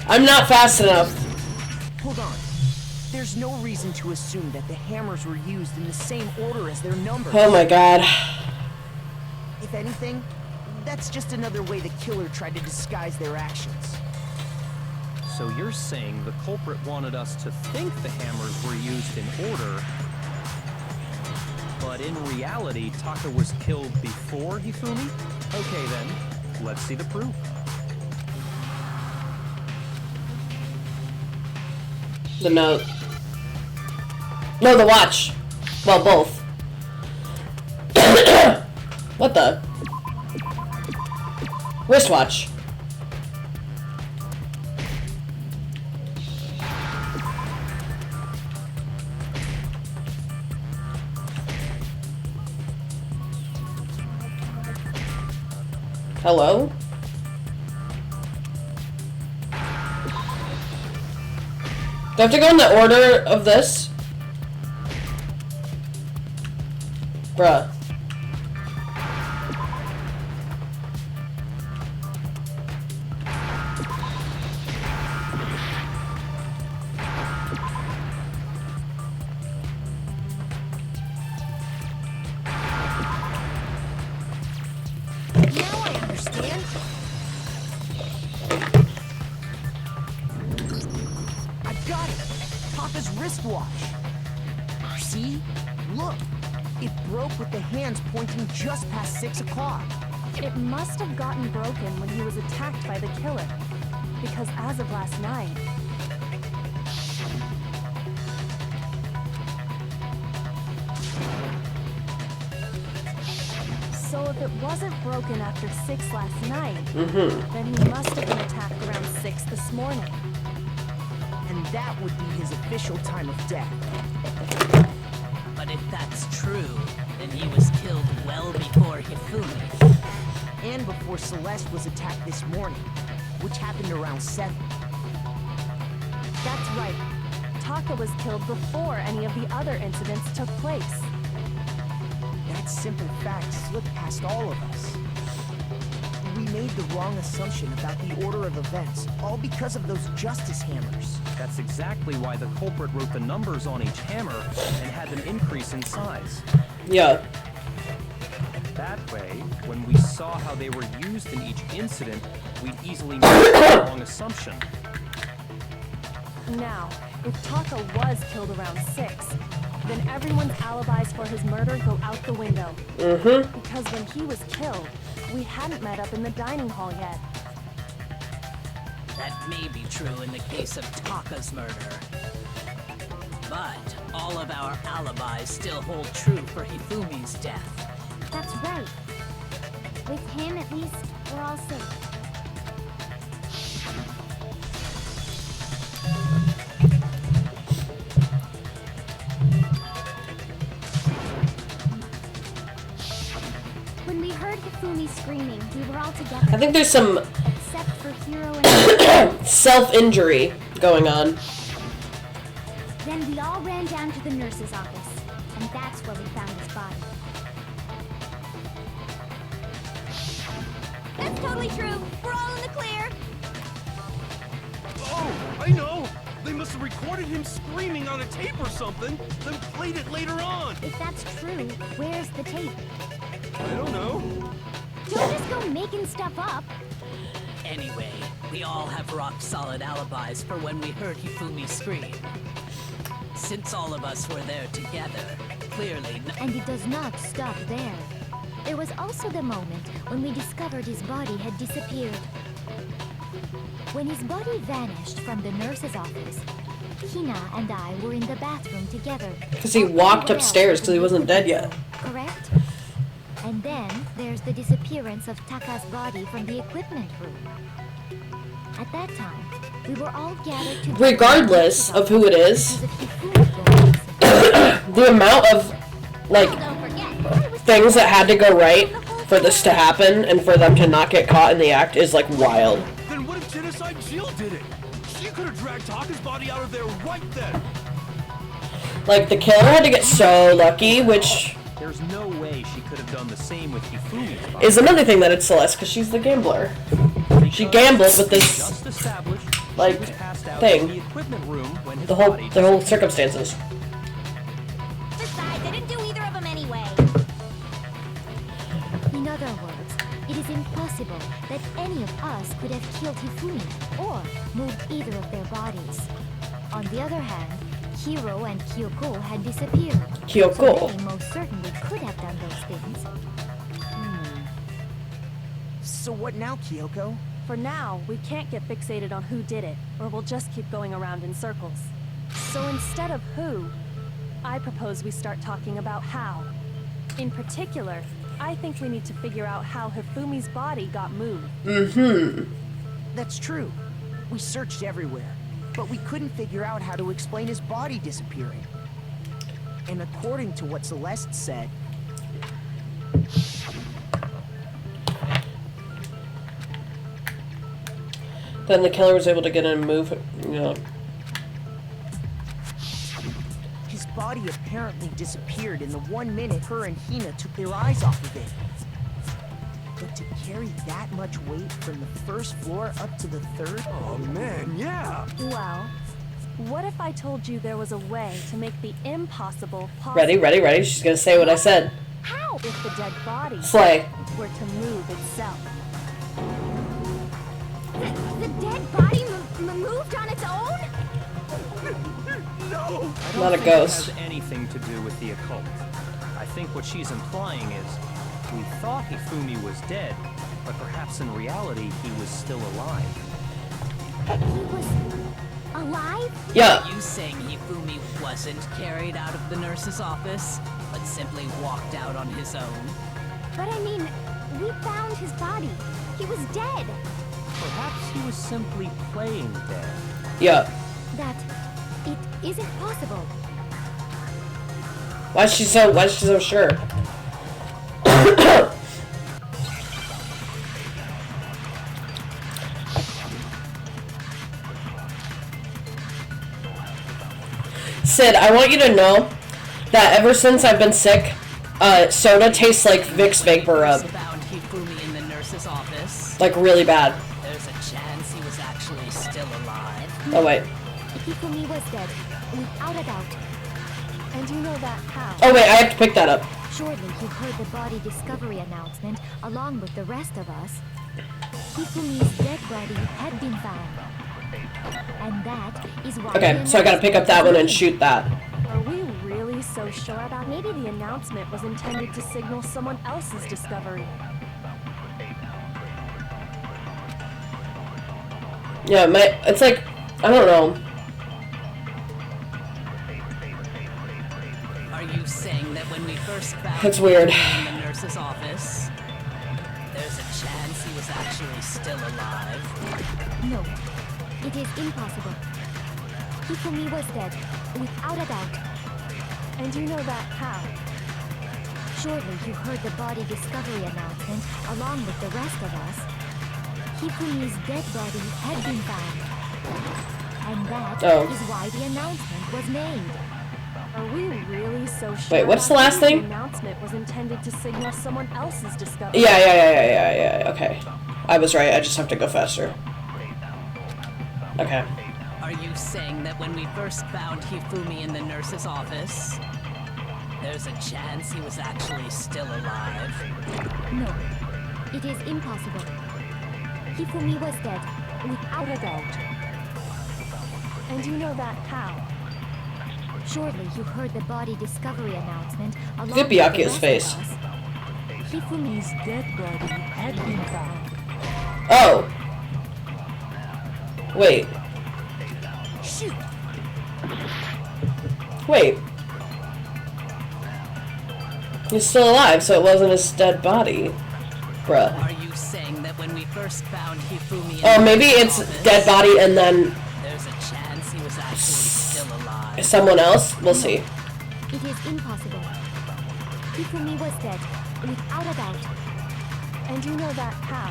I'm not fast enough. Hold on. There's There's no reason to assume that the hammers were used in the same order as their numbers. Oh my god. If anything, that's just another way the killer tried to disguise their actions. So you're saying the culprit wanted us to think the hammers were used in order, but in reality, Taka was killed before Hifumi? Okay then, let's see the proof. The note. No, the watch. Well, both. What the? Wristwatch. Hello? Do I have to go in the order of this? Bruh. Now I understand. I've got it! Taka's wristwatch! See? Look! It broke with the hands pointing just past 6 o'clock. It must have gotten broken when he was attacked by the killer. Because as of last night, so if it wasn't broken after 6 last night, then he must have been attacked around 6 this morning. And that would be his official time of death. But if that's true, then he was killed well before Hifumi. And before Celeste was attacked this morning, which happened around 7. That's right. Taka was killed before any of the other incidents took place. That simple fact slipped past all of us. We made the wrong assumption about the order of events, all because of those justice hammers. That's exactly why the culprit wrote the numbers on each hammer and had them increase in size. Yeah. That way, when we saw how they were used in each incident, we'd easily make the wrong assumption. Now, if Taka was killed around 6, then everyone's alibis for his murder go out the window. Because when he was killed, we hadn't met up in the dining hall yet. That may be true in the case of Taka's murder. But all of our alibis still hold true for Hifumi's death. That's right. With him, at least, we're all safe. When we heard Hifumi screaming, we were all together. I think there's some Except for Hiro and self-injury going on. Then we all ran down to the nurse's office, and that's where we found his body. That's totally true. We're all in the clear. Oh, I know! They must have recorded him screaming on a tape or something, then played it later on! If that's true, where's the tape? I don't know. Don't just go making stuff up. Anyway, we all have rock-solid alibis for when we heard Hifumi scream. Since all of us were there together, clearly And it does not stop there. There was also the moment when we discovered his body had disappeared. When his body vanished from the nurse's office, Hina and I were in the bathroom together. Because he walked upstairs because he wasn't dead yet. Correct? And then there's the disappearance of Taka's body from the equipment room. At that time, we were all gathered together. Regardless of who it is, because of Hifumi. the amount of, like, Don't forget, things that had to go right for this to happen and for them to not get caught in the act is, like, wild. Then what if Genocide Jill did it? She could have dragged Taka's body out of there right then! Like, the killer had to get so lucky, which There's no way she could have done the same with Hifumi's body. is another thing that it's Celeste, because she's the gambler. She gambled with this. Just established like, She was passed out in thing. the equipment room when his The body whole disappeared. circumstances. Besides, I didn't do either of them anyway. In other words, it is impossible that any of us could have killed Hifumi or moved either of their bodies. On the other hand, Hiro and Kyoko had disappeared. Kyoko. So they most certainly could have done those things. So what now, Kyoko? For now, we can't get fixated on who did it, or we'll just keep going around in circles. So instead of who, I propose we start talking about how. In particular, I think we need to figure out how Hifumi's body got moved. That's true. We searched everywhere, but we couldn't figure out how to explain his body disappearing. And according to what Celeste said, Then the killer was able to get in and move, you know. his body apparently disappeared in the 1 minute her and Hina took their eyes off of it. But to carry that much weight from the first floor up to the third? Oh man, yeah. Well, what if I told you there was a way to make the impossible possible? Ready. She's gonna say what I said. How? If the dead body Slay. were to move itself. The dead body moved on its own? No. I don't Not a think ghost. it has anything to do with the occult. I think what she's implying is, we thought Hifumi was dead, but perhaps in reality he was still alive. He was alive? Yeah. Are you saying Hifumi wasn't carried out of the nurse's office, but simply walked out on his own? But I mean, we found his body. He was dead. Perhaps he was simply playing dead. Yeah. That it isn't possible. Why is she so sure? Sid, I want you to know that ever since I've been sick, soda tastes like Vicks Vapor Rub. Found Hifumi in the nurse's office. Like really bad. There's a chance he was actually still alive. Oh wait. Hifumi was dead, without a doubt. And you know that how? Oh wait, I have to pick that up. Surely you heard the body discovery announcement along with the rest of us. Hifumi's dead body had been found. And that is why Okay, so I gotta pick up that one and shoot that. Are we really so sure about maybe the announcement was intended to signal someone else's discovery? Yeah, it's like, I don't know. Are you saying that when we first found That's weird. Hifumi in the nurse's office, there's a chance he was actually still alive? No, it is impossible. Hifumi was dead, without a doubt. And you know that how? Surely you heard the body discovery announcement along with the rest of us. Hifumi's dead body had been found. And that is why the announcement was made. Are we really so sure? Wait, what's the about last maybe thing? The announcement was intended to signal someone else's discovery. Yeah, okay. I was right, I just have to go faster. Okay. Are you saying that when we first found Hifumi in the nurse's office, there's a chance he was actually still alive? No, it is impossible. Hifumi was dead, without a doubt. And you know that how? Surely you heard the body discovery announcement along Look at with the Byakuya's rest face. of us. Hifumi's dead body had been found. Oh! Wait. shoot! Wait. He's still alive, so it wasn't his dead body. Bruh. Are you saying that when we first found Hifumi in Oh, the maybe nurse's it's office, dead body and then there's a chance he was actually still alive? someone else? We'll see. It is impossible. Hifumi was dead, without a doubt. And you know that how?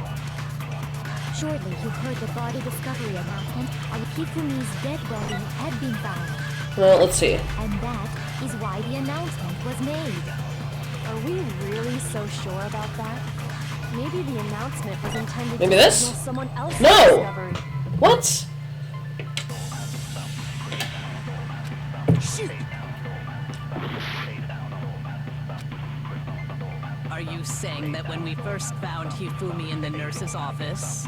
Surely you heard the body discovery announcement of Hifumi's dead body had been found. Well, let's see. And that is why the announcement was made. Are we really so sure about that? Maybe the announcement was intended Maybe to this? signal someone else's No! discovery. What? saying that when we first found Hifumi in the nurse's office,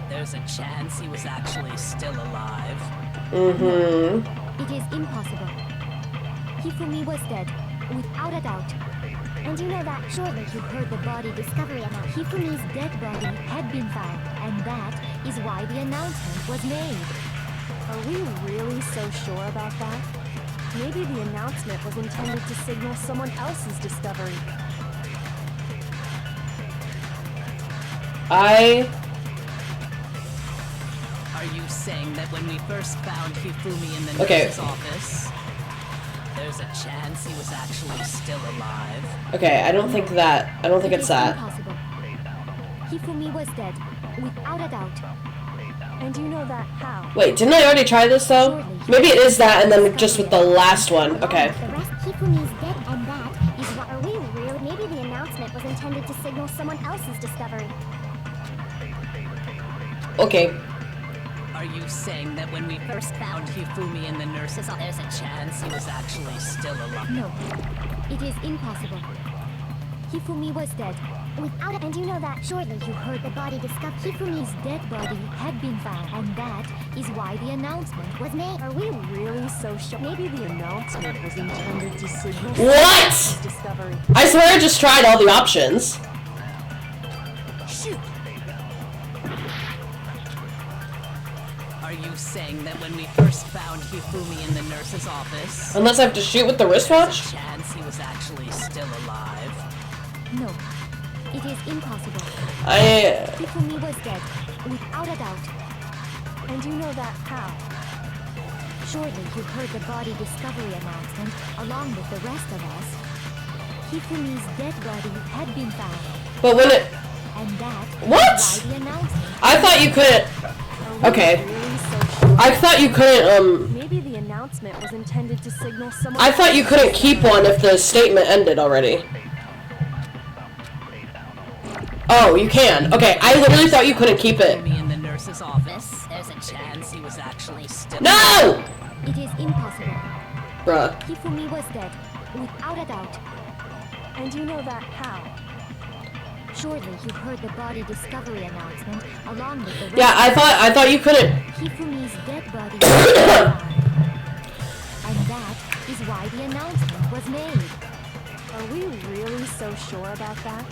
there's a chance he was actually still alive? It is impossible. Hifumi was dead, without a doubt. And you know that surely you heard the body discovery about Hifumi's dead body had been found, and that is why the announcement was made. Are we really so sure about that? Maybe the announcement was intended to signal someone else's discovery. Are you saying that when we first found Hifumi in the nurse's office, there's a chance he was actually still alive? Okay, I don't think it's that. Impossible. Hifumi was dead, without a doubt. And you know that how? Wait, didn't I already try this though? Maybe it is that and then just with the last one. Okay. The rest Hifumi's dead, and that is what. Are we real? Maybe the announcement was intended to signal someone else's discovery. Okay. Are you saying that when we first found Hifumi in the nurse's office, there's a chance he was actually still alive? No, it is impossible. Hifumi was dead, without a... And you know that surely you heard the body discovered. Hifumi's dead body had been found, and that is why the announcement was made. Are we really so sure? Maybe the announcement was intended to signal What? someone's discovery. I swear I just tried all the options. Shoot! Are you saying that when we first found Hifumi in the nurse's office, Unless I have to shoot with the there's wristwatch? a chance he was actually still alive? No, it is impossible. Hifumi was dead, without a doubt. And you know that how? Surely you heard the body discovery announcement along with the rest of us. Hifumi's dead body had been found, But when it... and that What? is why the announcement. I thought you couldn't... Are we Okay. really so sure? I thought you couldn't, Maybe the announcement was intended to signal someone. I thought you couldn't keep one if the statement ended already. Oh, you can. Okay, I literally thought you couldn't keep it. Hifumi in the nurse's office, there's a chance he was actually still No! It is impossible. Bruh. Hifumi was dead, without a doubt. And you know that how? Surely you heard the body discovery announcement along with the rest. Yeah, I thought you couldn't... Hifumi's dead body was found, and that is why the announcement was made. Are we really so sure about that?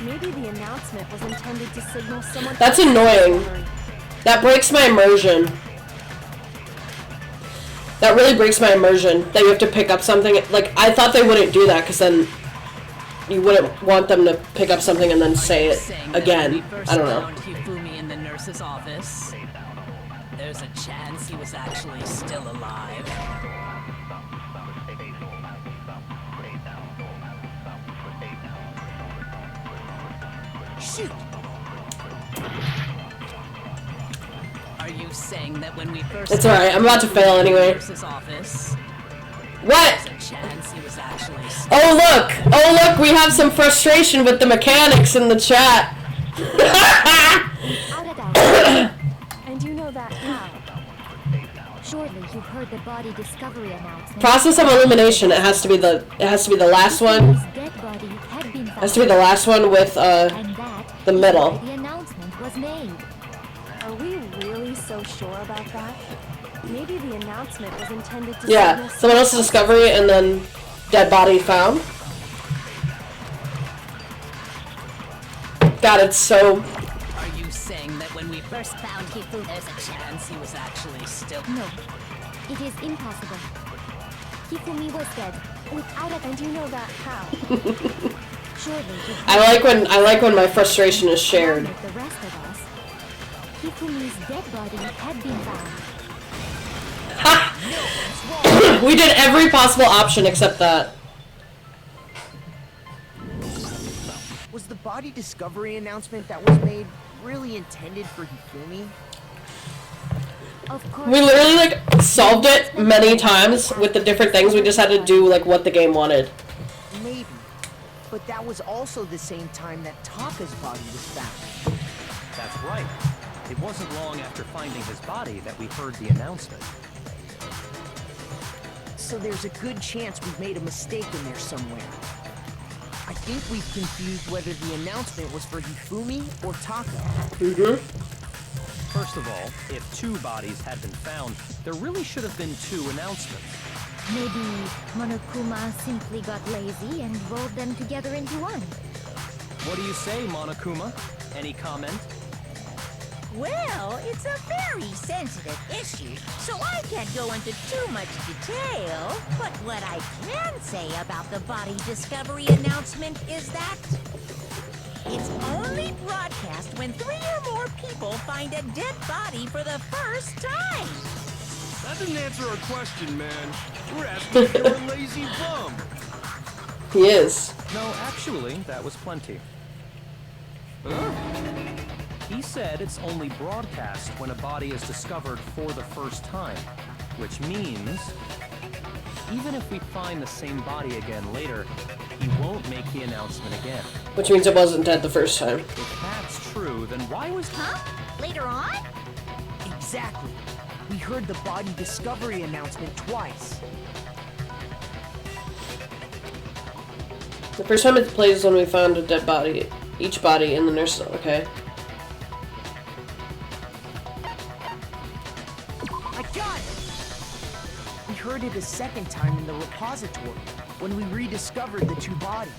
Maybe the announcement was intended to signal someone. That's else's annoying. discovery. That breaks my immersion. That really breaks my immersion. That you have to pick up something. Like, I thought they wouldn't do that, because then you wouldn't want them to pick up something and then say it again. I don't know. Found Hifumi in the nurse's office, there's a chance he was actually still alive. Shoot! Are you saying that when we first It's alright, I'm about to fail found Hifumi in the anyway. nurse's office, What? there's a chance he was actually still Oh look! Oh look, we have some frustration with the mechanics in the chat. Without a doubt. And you know that how? Surely you heard the body discovery announcement. Process of elimination. It has to be the last one. Hifumi's dead body had been It found, has to be the last one with and that the is middle. why the announcement was made. Are we really so sure about that? Maybe the announcement was intended to Yeah, signal someone else's discovery and then dead body found. God, it's so... Are you saying that when we first found Hifumi, there's a chance he was actually still... No, it is impossible. Hifumi was dead, without a... And you know that how? Surely you I like when my frustration is shared. with the rest of us. Hifumi's dead body had been found. We did every possible option except that. Was the body discovery announcement that was made really intended for Hifumi? Of course. We literally like solved it many times with the different things. We just had to do like what the game wanted. Maybe. But that was also the same time that Taka's body was found. That's right. It wasn't long after finding his body that we heard the announcement. So there's a good chance we've made a mistake in there somewhere. I think we've confused whether the announcement was for Hifumi or Taka. First of all, if 2 bodies had been found, there really should have been 2 announcements. Maybe Monokuma simply got lazy and rolled them together into one. What do you say, Monokuma? Any comment? Well, it's a very sensitive issue, so I can't go into too much detail. But what I can say about the body discovery announcement is that it's only broadcast when 3 or more people find a dead body for the first time. That didn't answer our question, man. We're asking if you're a lazy bum. He is. No, actually, that was plenty. He said it's only broadcast when a body is discovered for the first time, which means even if we find the same body again later, he won't make the announcement again. Which means it wasn't dead the first time. If that's true, then why was... Huh? Later on? Exactly. We heard the body discovery announcement twice. The first time it plays is when we found a dead body. Each body in the nurse. Okay. I got it! We heard it a second time in the repository, when we rediscovered the 2 bodies.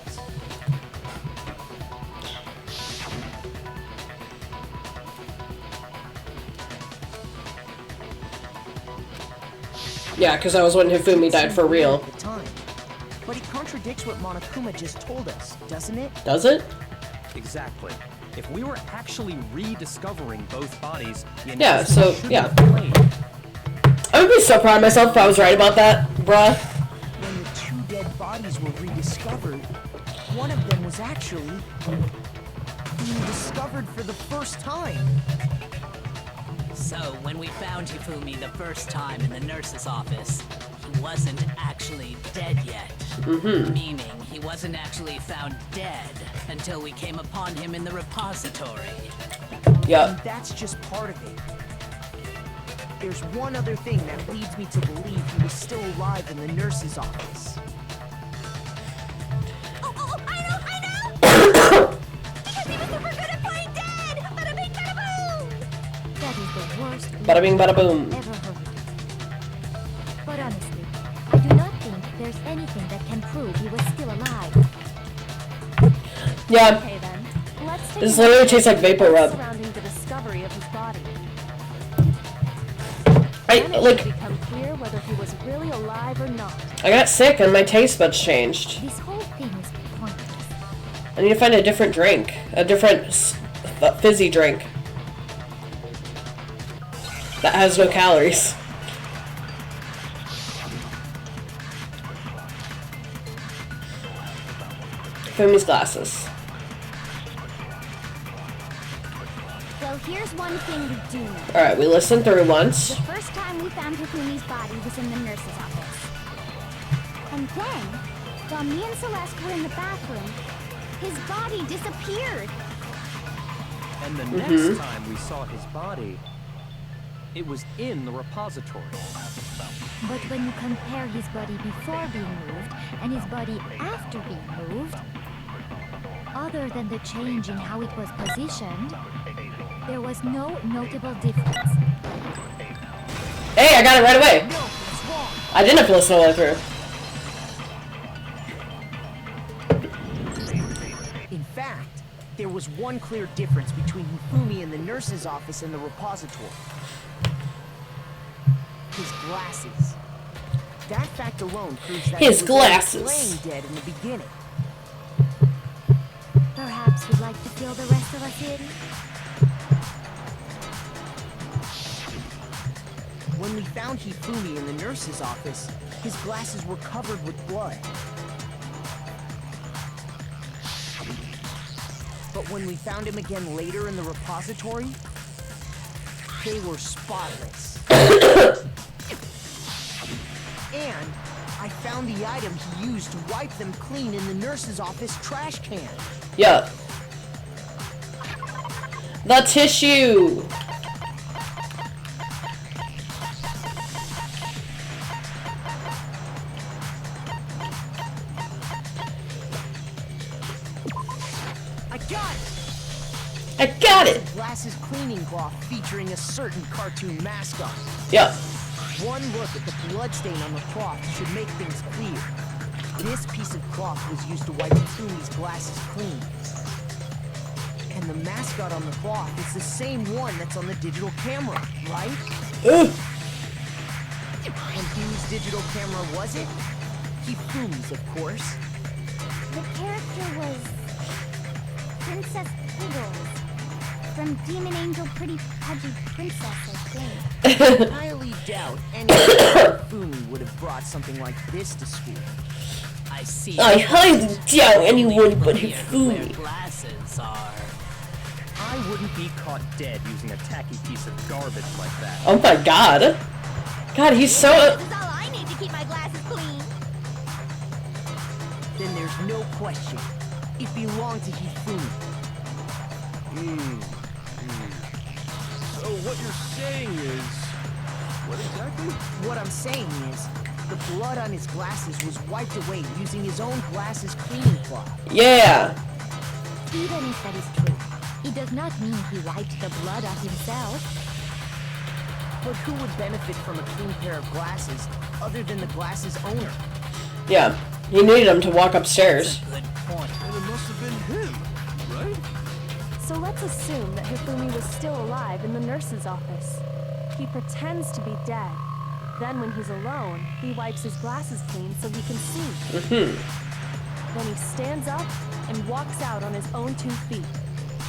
Yeah, because that was when Hifumi died for real. At the time. But it contradicts what Monokuma just told us, doesn't it? Does it? Exactly. If we were actually rediscovering both bodies, the Yeah, announcement so, shouldn't yeah. have played. I would be so proud of myself if I was right about that, bruh. When the 2 dead bodies were rediscovered, one of them was actually being discovered for the first time. So, when we found Hifumi the first time in the nurse's office, he wasn't actually dead yet. Meaning, he wasn't actually found dead until we came upon him in the repository. Yup. And that's just part of it. There's one other thing that leads me to believe he was still alive in the nurse's office. Oh, I know! Because he was super good at playing dead! Bada bing, bada boom! That is the worst Bada bing, bada boom. ever heard. But honestly, I do not think there's anything that can prove he was still alive. Yeah. Okay then, let's take This a literally look tastes like at vapor what's rub. surrounding the discovery of his body. I, Then it like, will become clear whether he was really alive or not. I got sick and my taste buds changed. This whole thing is pointless. I need to find a different drink. A different fizzy drink. That has no calories. Fumi's glasses. Well, here's one thing we do know. Alright, we listened through once. The first time we found Hifumi's body was in the nurse's office. And then, while me and Celeste were in the bathroom, his body disappeared. And the next time we saw his body, it was in the repository. But when you compare his body before being moved and his body after being moved, other than the change in how it was positioned, there was no notable difference. Hey, I got it right away. I didn't have to listen all the way through. In fact, there was one clear difference between Hifumi in the nurse's office and the repository. His glasses. That fact alone proves that His he was already glasses. playing dead in the beginning. Perhaps you'd like to fill the rest of us in? When we found Hifumi in the nurse's office, his glasses were covered with blood. But when we found him again later in the repository, they were spotless. And I found the item he used to wipe them clean in the nurse's office trash can. Yup. The tissue. I got it! Glasses cleaning cloth featuring a certain cartoon mascot. Yep. One look at the bloodstain on the cloth should make things clear. This piece of cloth was used to wipe Fumi's glasses clean. And the mascot on the cloth is the same one that's on the digital camera, right? Ugh. And whose digital camera was it? Hifumi's, of course. The character was Princess Piggles from Demon Angel Pretty Pudgy Princess, I think. I highly doubt any Hifumi would have brought something like this to school. I see. I highly doubt anyone but Here, where Hifumi. glasses are. I wouldn't be caught dead using a tacky piece of garbage like that. Oh my god. God, he's so... This is all I need to keep my glasses clean. Then there's no question. It belonged to Hifumi. So what you're saying is... What exactly? What I'm saying is, the blood on his glasses was wiped away using his own glasses cleaning cloth. Yeah. Even if that is true, it does not mean he wiped the blood on himself. But who would benefit from a clean pair of glasses other than the glasses owner? Yeah. He needed him to walk upstairs. Good point. And it must have been him, right? So let's assume that Hifumi was still alive in the nurse's office. He pretends to be dead. Then when he's alone, he wipes his glasses clean so he can see. Then he stands up and walks out on his own 2 feet.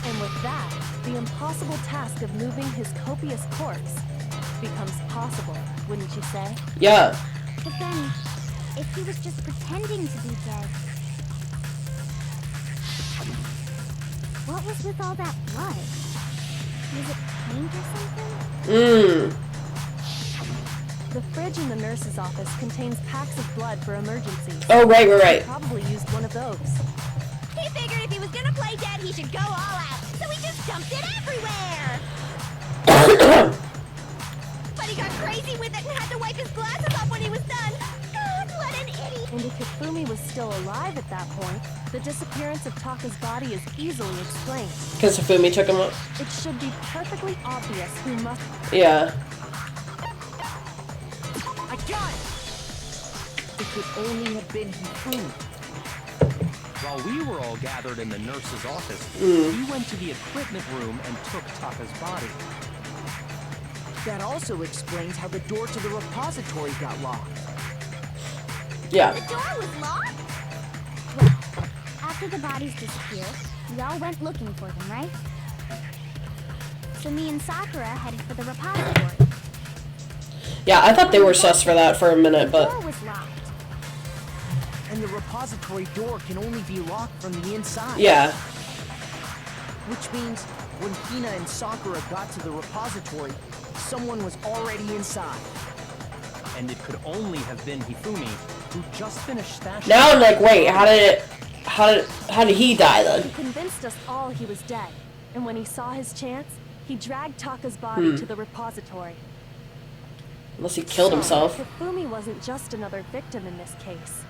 And with that, the impossible task of moving his copious corpse becomes possible, wouldn't you say? Yeah. But then, if he was just pretending to be dead, what was with all that blood? Was it paint or something? The fridge in the nurse's office contains packs of blood for emergencies. Oh, right. He probably used one of those. He figured if he was gonna play dead, he should go all out, so he just dumped it everywhere! But he got crazy with it and had to wipe his glasses off when he was done! God, what an idiot! And if Hifumi was still alive at that point, the disappearance of Taka's body is easily explained. Because Hifumi took him up. It should be perfectly obvious who must... Yeah. I got it! It could only have been Hifumi. While we were all gathered in the nurse's office, we went to the equipment room and took Taka's body. That also explains how the door to the repository got locked. Yeah. The door was locked? Well, after the bodies disappeared, we all went looking for them, right? So me and Sakura headed for the repository. Yeah, I thought they were sus for that for a minute, The but... door was locked. And the repository door can only be locked from the inside. Yeah. Which means when Hina and Sakura got to the repository, someone was already inside. And it could only have been Hifumi, who just finished stashing... Now I'm like, wait, how did he die He then? convinced us all he was dead. And when he saw his chance, he dragged Taka's body to the repository. Unless he killed himself. Hifumi wasn't just another victim in this case.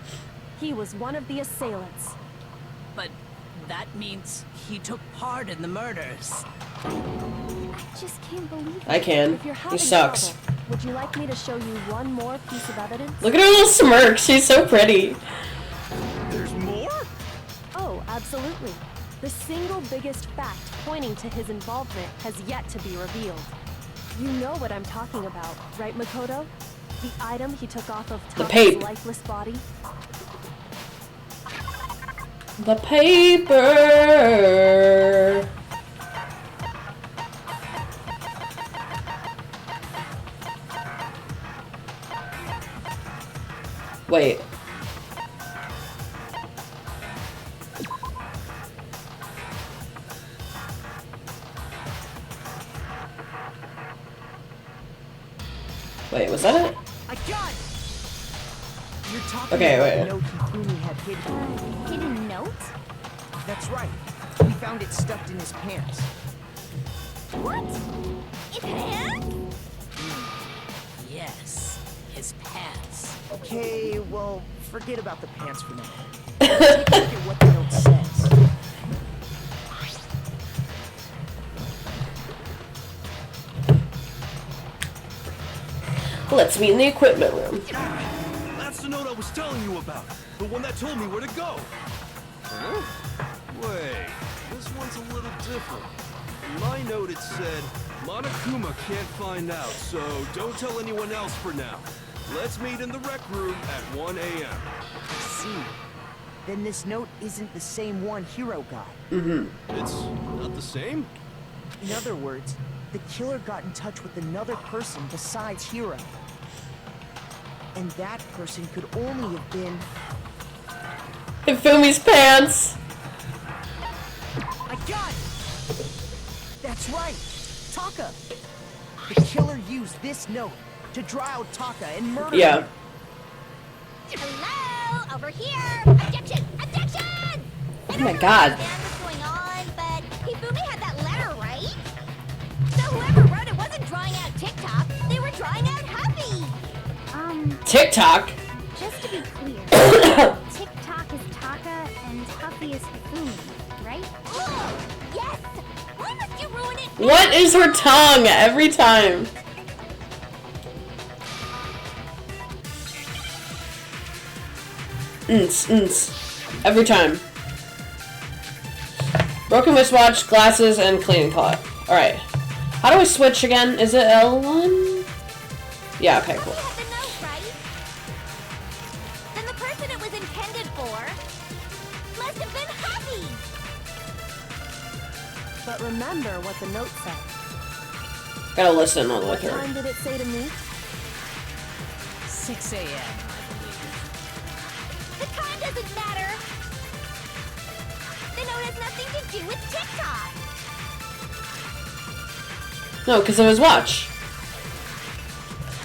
He was one of the assailants. But that means he took part in the murders. I just can't believe it. I can. If you're He having sucks. trouble, would you like me to show you one more piece of evidence? Look at her little smirk. She's so pretty. There's more? Oh, absolutely. The single biggest fact pointing to his involvement has yet to be revealed. You know what I'm talking about, right, Makoto? The item he took off of The Taka's pape. lifeless body? The paper. Wait. Wait, was that it? I got it! You're talking Okay, about wait. the note Hifumi had hidden. Hidden note? That's right. We found it stuffed in his pants. What? In pants? Yes, his pants. Okay, well, forget about the pants for now. Take a look at what the note says. Let's meet in the equipment room. That's the note I was telling you about. The one that told me where to go. Huh? Wait, this one's a little different. In my note it said, Monokuma can't find out, so don't tell anyone else for now. Let's meet in the rec room at 1 a.m. I see. Then this note isn't the same one Hiro got. It's not the same? In other words, the killer got in touch with another person besides Hiro. And that person could only have been... Hifumi's pants! I got it! That's right! Taka! The killer used this note to draw out Taka and murder him. Hello, over here. Objection! Objection! Oh my god. I don't understand what's going on, but Hifumi had that letter, right? So whoever wrote it wasn't drawing out TikTok. They were drawing out Huffy. TikTok? Just to be clear, TikTok is Taka and Huffy is Hifumi, right? Oh, yes! Why must you ruin it? What is her tongue every time? Every time. Broken wristwatch, glasses, and cleaning cloth. Alright. How do I switch again? Is it L1? Yeah, okay, cool. Huffy had the note, right? Then the person it was intended for must have been Huffy. But remember what the note said. Gotta listen all the way What through. time did it say to meet? 6 a.m., I believe. The time doesn't matter. The note has nothing to do with TikTok. No, because it was watch.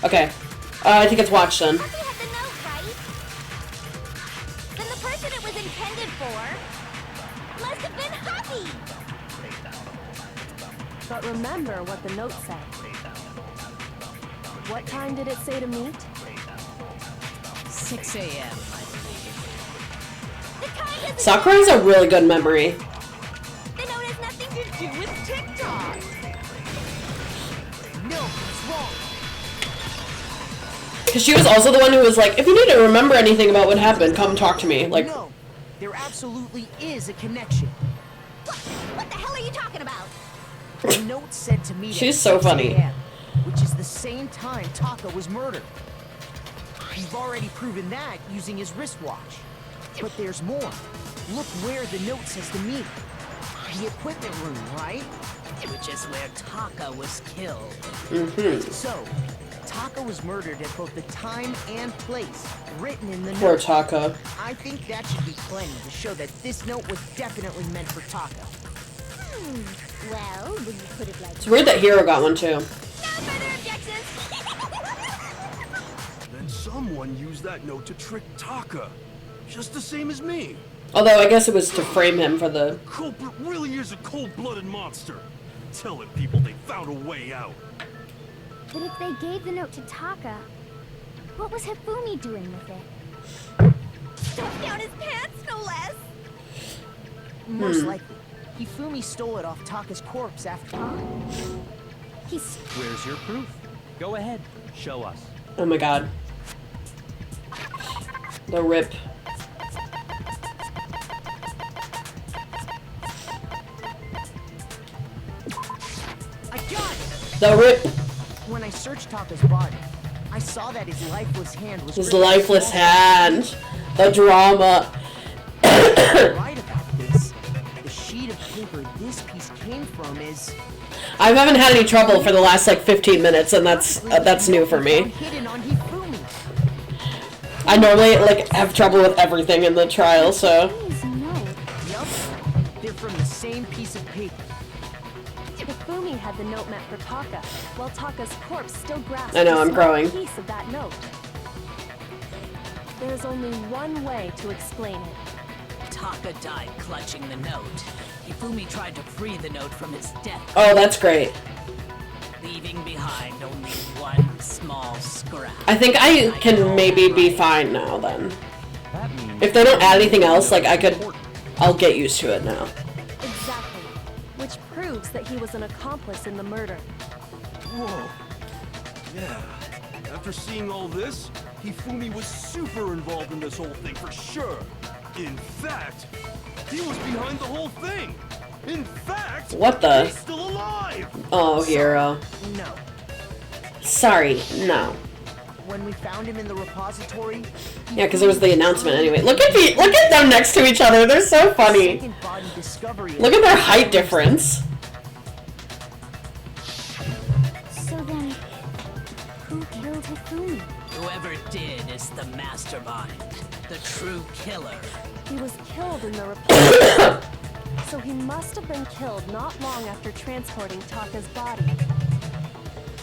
Okay. I think it's watch then. Huffy had the note, right? Then the person it was intended for must have been Huffy. But remember what the note said. What time did it say to meet? 6 a.m., I believe. The time doesn't Sakura has a really good memory. The note has nothing to do with TikTok. No, it's wrong. Because she was also the one who was like, if you need to remember anything about what happened, come talk to me. Like, No, there absolutely is a connection. What the hell are you talking about? The note said to me She's so funny. which is the same time Taka was murdered. You've already proven that using his wristwatch. But there's more. Look where the note says to meet. The equipment room, right? Which is where Taka was killed. So, Taka was murdered at both the time and place written in the poor note. Taka. I think that should be plenty to show that this note was definitely meant for Taka. Well, when you put it like It's weird that Hiro got one too. no further objections. Then someone used that note to trick Taka. Just the same as me. Although I guess it was to frame him for the... Culprit really is a cold-blooded monster. Telling people they found a way out. But if they gave the note to Taka, what was Hifumi doing with it? Stuffed down his pants, no less. Most likely, Hifumi stole it off Taka's corpse after. He's Where's your proof? Go ahead, show us. Oh my god. The rip. I got it! The rip. When I searched Taka's body, I saw that his lifeless hand was His written lifeless all- hand. The drama. Right about this. The sheet of paper this piece came from is I haven't had any trouble for the last like 15 minutes, and that's new for me. hidden on Hifumi. I normally like have trouble with everything in the trial, so Hifumi's note. Yup, they're from the same piece of paper. Hifumi had the note meant for Taka, while Taka's corpse still grasped I know, a I'm small growing. piece of that note. There's only one way to explain it. Taka died clutching the note. Hifumi tried to free the note from his death, oh, that's great. leaving behind only one small scrap. I think I can maybe be fine now then. That means If they don't add anything else, like I'll get used to it now. Exactly. Which proves that he was an accomplice in the murder. Whoa. Yeah, After seeing all this, Hifumi was super involved in this whole thing for sure. In fact, he was behind the whole thing. In fact, What the? he's still alive. Oh, Hero. No. Sorry, no. When we found him in the repository, Yeah, because there was the announcement anyway. Look at them next to each other. They're so funny. second body discovery. Look at their height difference. So then, who killed Hifumi? Whoever did is the mastermind, the true killer. He was killed in the repository. So he must have been killed not long after transporting Taka's body.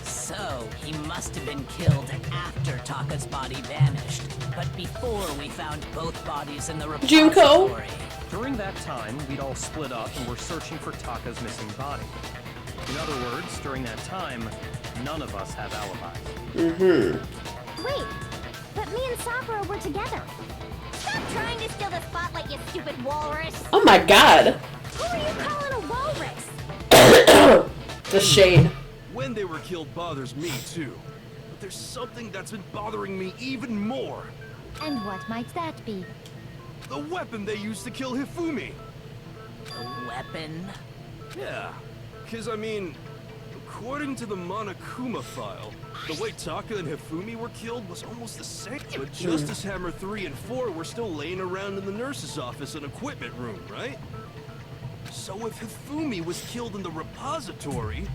So, he must have been killed after Taka's body vanished, but before we found both bodies in the Junko. repository. During that time, we'd all split up and were searching for Taka's missing body. In other words, during that time, none of us have alibis. Wait, but me and Sakura were together. Stop trying to steal the spotlight, you stupid walrus. Oh my god. Who are you calling a walrus? The shade. When they were killed bothers me too. But there's something that's been bothering me even more. And what might that be? The weapon they used to kill Hifumi. The weapon? Yeah, because I mean, according to the Monokuma file, the way Taka and Hifumi were killed was almost the same. But Justice Hammer 3 and 4 were still laying around in the nurse's office and equipment room, right? So if Hifumi was killed in the repository,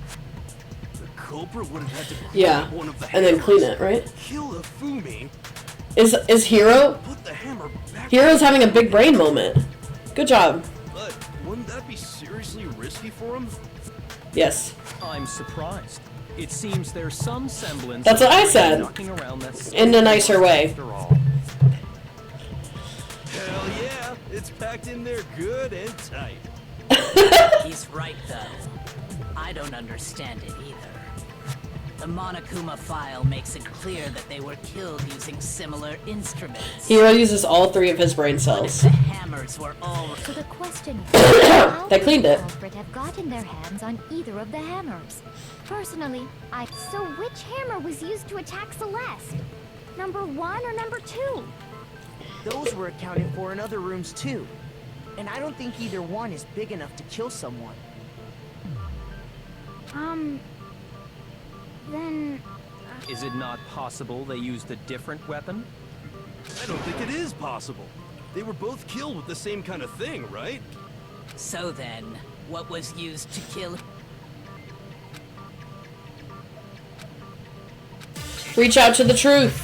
the culprit would have had to grab one of the and then hammers, clean it, right? kill Hifumi, Is Hero? put the hammer back. Hero's having a big brain moment. Good job. But wouldn't that be seriously risky for him? Yes. I'm surprised. It seems there's some semblance That's what I said. knocking around that In a nicer way. after all. Hell yeah, it's packed in there good and tight. He's right, though. I don't understand it either. The Monokuma file makes it clear that they were killed using similar instruments. Hero uses all 3 of his brain But if cells. the hammers were all... So the question is, how They cleaned could it. the culprit have gotten their hands on either of the hammers? Personally, So which hammer was used to attack Celeste? Number 1 or number 2? those were accounted for in other rooms too. And I don't think either one is big enough to kill someone. Then... Is it not possible they used a different weapon? I don't think it is possible. They were both killed with the same kind of thing, right? So then, what was used to kill... Reach out to the truth.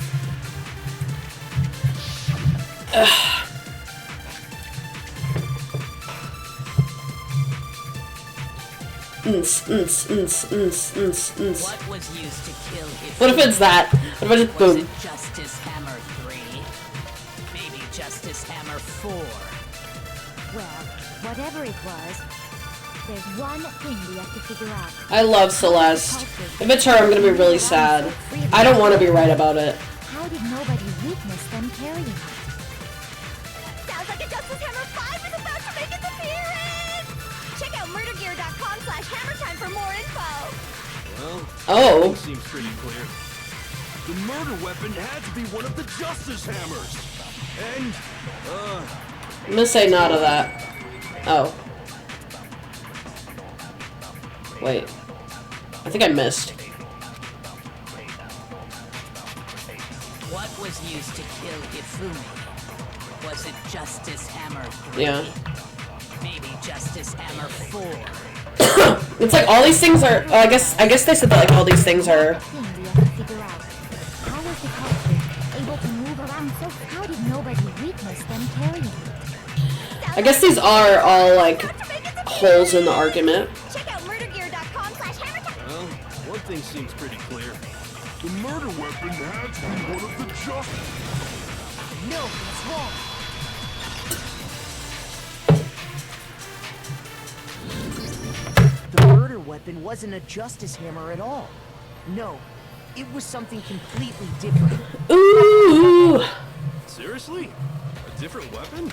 What was used to kill Hifumi? What if it's that? What if I just Was boom? it Justice Hammer 3? Maybe Justice Hammer 4? well, whatever it was, there's one thing we have to figure out. I love Celeste. If it's her, I'm gonna be really sad. I don't want to be right about it. How did nobody witness them carrying it? Sounds like a Justice Hammer 5 is about to make its appearance! Check out murdergear.com/hammertime for more info! Well, Oh. it seems pretty clear. The murder weapon had to be one of the Justice Hammers. And, I'm gonna say no to that. Oh. Wait. I think I missed. What was used to kill Hifumi? Was it Justice Hammer 3? Yeah. Maybe Justice Hammer 4? It's like all these things are. I guess they said that like all these things are. Thing we have to figure out. How was the culprit able to move around so? How did nobody witness them carrying it? I guess these are all like holes in the argument. Check out murdergear.com/hammertime! well, one thing seems pretty clear. The murder weapon had to be one of the Justice... No, that's wrong. The murder weapon wasn't a Justice Hammer at all. No, it was something completely different. Ooh. Seriously? A different weapon?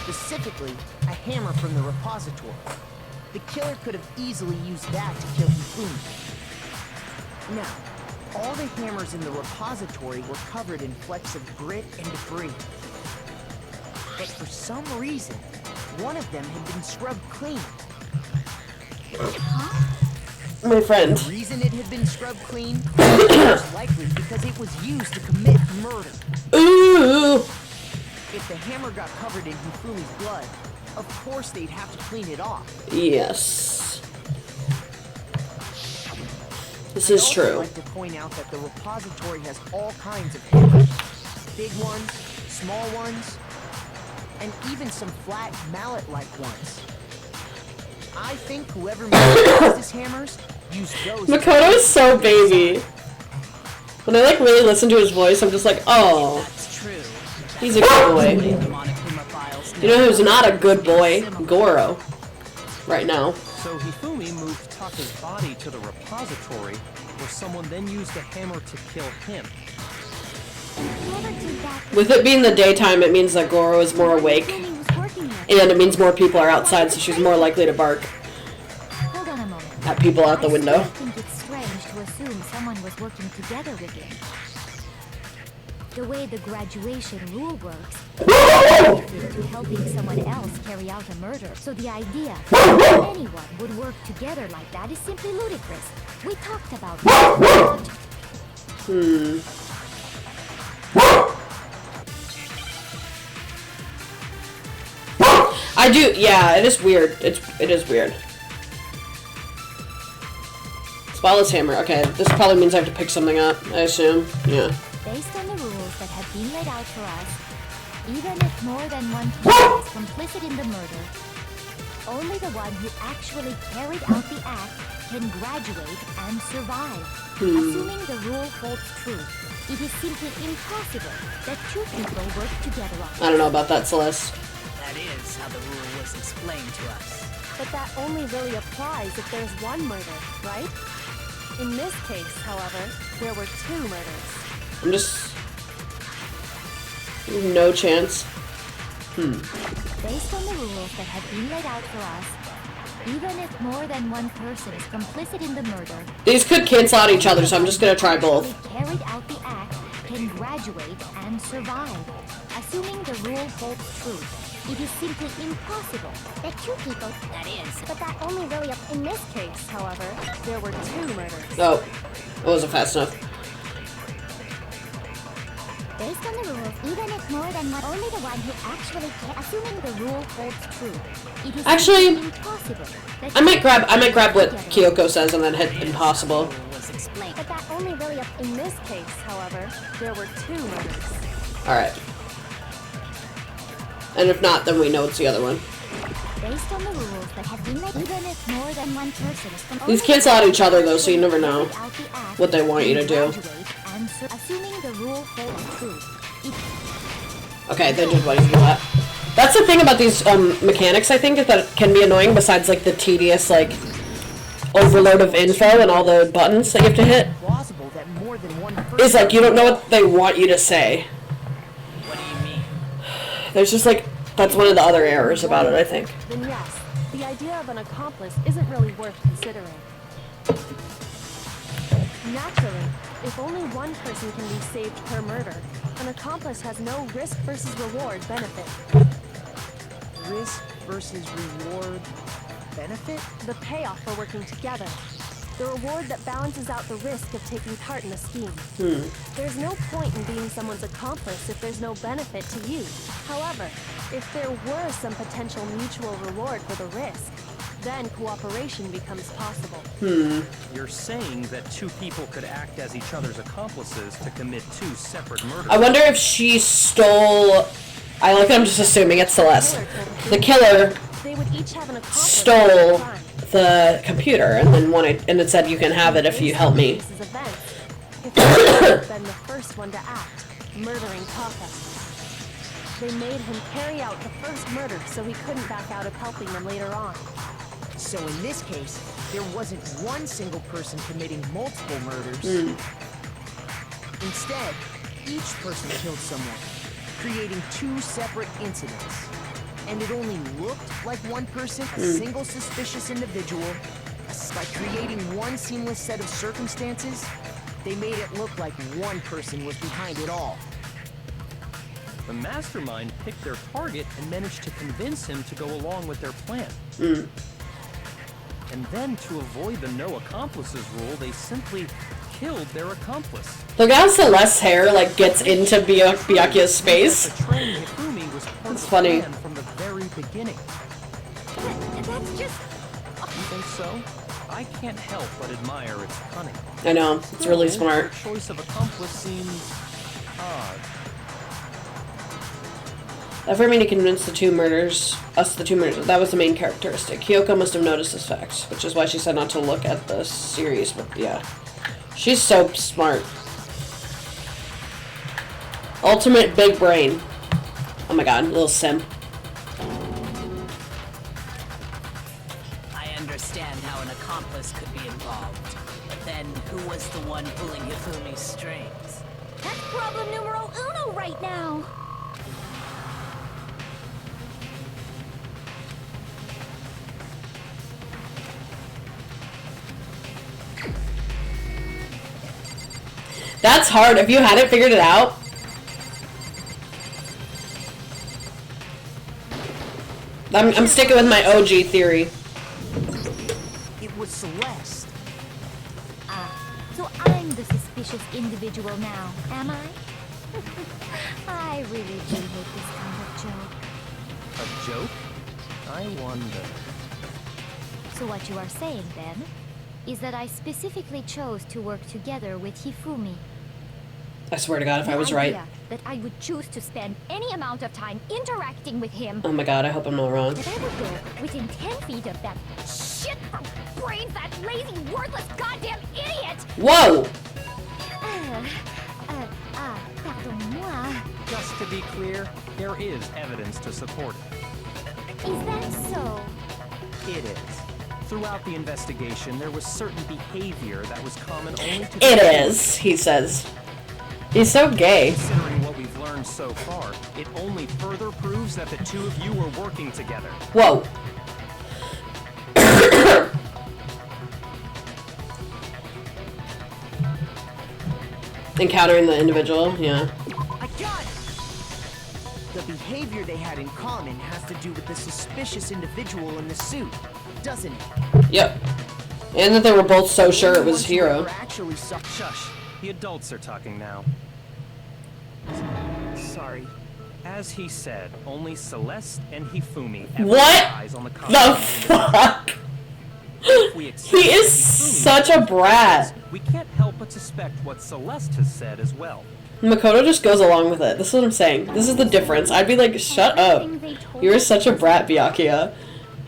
Specifically, a hammer from the repository. The killer could have easily used that to kill Hifumi. Now, All the hammers in the repository were covered in flecks of grit and debris. But for some reason, one of them had been scrubbed clean. My friend. The reason it had been scrubbed clean was most likely because it was used to commit murder. Ooh. If the hammer got covered in Hifumi's blood, of course they'd have to clean it off. Yes. This is true. I'd like to point out that the repository has all kinds of hammers. Big ones, small ones, and even some flat mallet-like ones. I think whoever made these hammers used those. Makoto is so baby. When I like really listen to his voice, I'm just like, oh, That's true. he's a good boy. The Monokuma files You know who's not a good boy? Goro. Right now. So Hifumi moved Taka's body to the repository, where someone then used a hammer to kill him. Whoever did that With it being the daytime, it means that Goro is more awake. Hifumi was working there. And it means more people are outside, so she's more likely to bark Hold on a moment. at people out the I window. still think it's strange to assume someone was working together with him. The way the graduation rule works, to helping someone else carry out a murder. So the idea that anyone would work together like that is simply ludicrous. We talked about that. I do, yeah, it is weird. It is weird. Spottless hammer. Okay, this probably means I have to pick something up, I assume. Yeah. Based on the rules that have been laid out for us, even if more than one person is complicit in the murder, only the one who actually carried out the act can graduate and survive. Assuming the rule holds true, it is simply impossible that two people work together on I don't know about that, Celeste. That is how the rule was explained to us. But that only really applies if there's one murder, right? In this case, however, there were two murders. I'm just... No chance. Based on the rules that have been laid out for us, even if more than one person is complicit in the murder, These could cancel out each other, so I'm just gonna try both. who carried out the act can graduate and survive. Assuming the rule holds true, it is simply impossible. The two people. That is. But that only really in this case, however, there were two murders. Oh, it wasn't fast enough. Based on the rules, even if more than one, only the one who actually can. Assuming the rule holds true, it is Actually, simply impossible. That I might grab what Kyoko says and then hit impossible. The rule was explained. But that only really in this case, however, there were two murders. Alright. And if not, then we know it's the other one. Based on the rules that have been laid, even if more than one person is These cancel out each other though, so you never know out the act, what they want you to do. graduate and assuming the rule holds true, it Okay, they did want you to do that. That's the thing about these mechanics, I think, is that it can be annoying besides like the tedious like overload of info and all the buttons that you have to hit. Plausible that more than one person. Is like you don't know what they want you to say. What do you mean? There's just like that's one of the other errors about it, I think. Then yes, the idea of an accomplice isn't really worth considering. Naturally, if only one person can be saved per murder, an accomplice has no risk versus reward benefit. Risk versus reward benefit? The payoff for working together. The reward that balances out the risk of taking part in a scheme. There's no point in being someone's accomplice if there's no benefit to you. However, if there were some potential mutual reward for the risk, then cooperation becomes possible. You're saying that two people could act as each other's accomplices to commit two separate murders. I wonder if she stole. I like that I'm just assuming it's Celeste. The killer They would each have an accomplice stole at a time. the computer and then wanted, and it said you can have it if you help me. This is events. If they had been the first one to act, murdering Taka. They made him carry out the first murder so he couldn't back out of helping them later on. So in this case, there wasn't one single person committing multiple murders. Instead, each person killed someone, creating two separate incidents. And it only looked like one person, a single suspicious individual, by creating one seamless set of circumstances, They made it look like one person was behind it all. The mastermind picked their target and managed to convince him to go along with their plan. And then, to avoid the no accomplices rule, they simply killed their accomplice. Look how Celeste's hair like gets into Byakuya's space. Betraying Hifumi was part It's of the funny. plan from the very beginning. That's just... You think so? I can't help but admire its cunning. I know, it's really Still, smart. their choice of accomplice seems odd. For me to convince the two murders, that was the main characteristic. Kyoko must have noticed this fact, which is why she said not to look at the series, but yeah. She's so smart. Ultimate big brain. Oh my god, little simp. I understand how an accomplice could be involved, but then who was the one pulling Hifumi's strings? That's problem numero uno right now. That's hard. If you hadn't figured it out. I'm sticking with my OG theory. It was Celeste. So I'm the suspicious individual now, am I? I really do hate this kind of joke. A joke? I wonder. So what you are saying, then, is that I specifically chose to work together with Hifumi. I swear to God, if I was The right. idea that I would choose to spend any amount of time interacting with him. Oh my god, I hope I'm not wrong. That I would go within 10 feet of that shit from brains, that lazy, worthless, goddamn idiot! Whoa! Pardon-moi. Just to be clear, there is evidence to support it. Is that so? It is. Throughout the investigation, there was certain behavior that was common only to... It is, he says. He's so gay. Considering what we've learned so far, it only further proves that the two of you were working together. Whoa. Encountering the individual, yeah. I got it! The behavior they had in common has to do with the suspicious individual in the suit, doesn't it? Yep. And that they were both so sure it was Hero. Whoever actually saw... Shush. The adults are talking now. Sorry. As he said, only Celeste and Hifumi ever What set eyes on the the costume. fuck? We He accept is Hifumi such a brat. We can't help but suspect what Celeste has said as well. Makoto just goes along with it. This is what I'm saying. This is the difference. I'd be like, shut up. You're such a brat, Byakuya.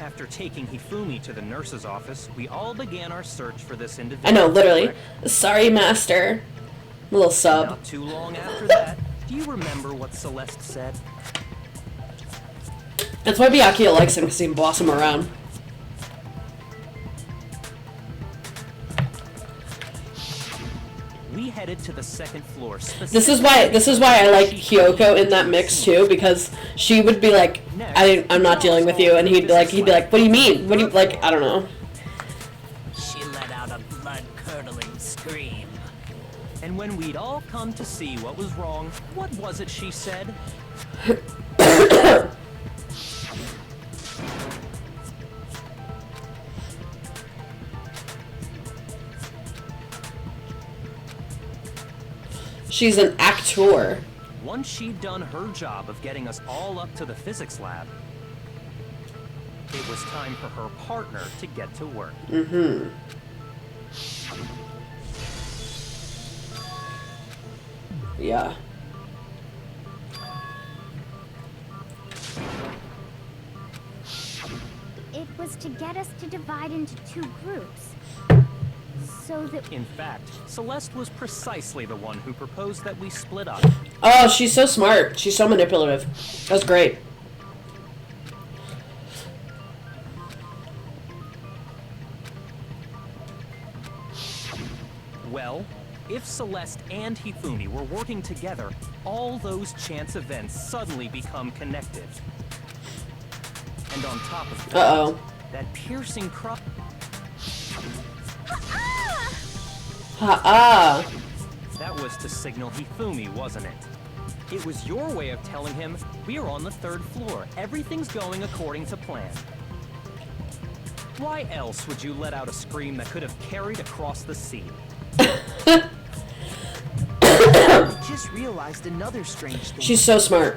After taking Hifumi to the nurse's office, we all began our search for this individual. I know, literally. Sorry, master. A little sub. Not too long after that, do you remember what Celeste said? That's why Byakuya likes him, because he can boss him around. We headed to the second floor. This is why I like Kyoko in that mix too, because she would be like, I'm not dealing with you, and he'd be like, what do you mean? What do you like? I don't know. She let out a blood-curdling scream. And when we'd all come to see what was wrong, what was it she said? She's an actor. Once she'd done her job of getting us all up to the physics lab, it was time for her partner to get to work. Mm-hmm. Yeah. It was to get us to divide into two groups. So that... In fact, Celeste was precisely the one who proposed that we split up. Oh, she's so smart. She's so manipulative. That's great. Well, if Celeste and Hifumi were working together, all those chance events suddenly become connected. And on top of that, Uh-oh. that piercing cry... Ha-ah. That was to signal Hifumi, wasn't it? It was your way of telling him, we're on the 3rd floor. Everything's going according to plan. Why else would you let out a scream that could have carried across the sea? I just realized another strange thing. She's so smart.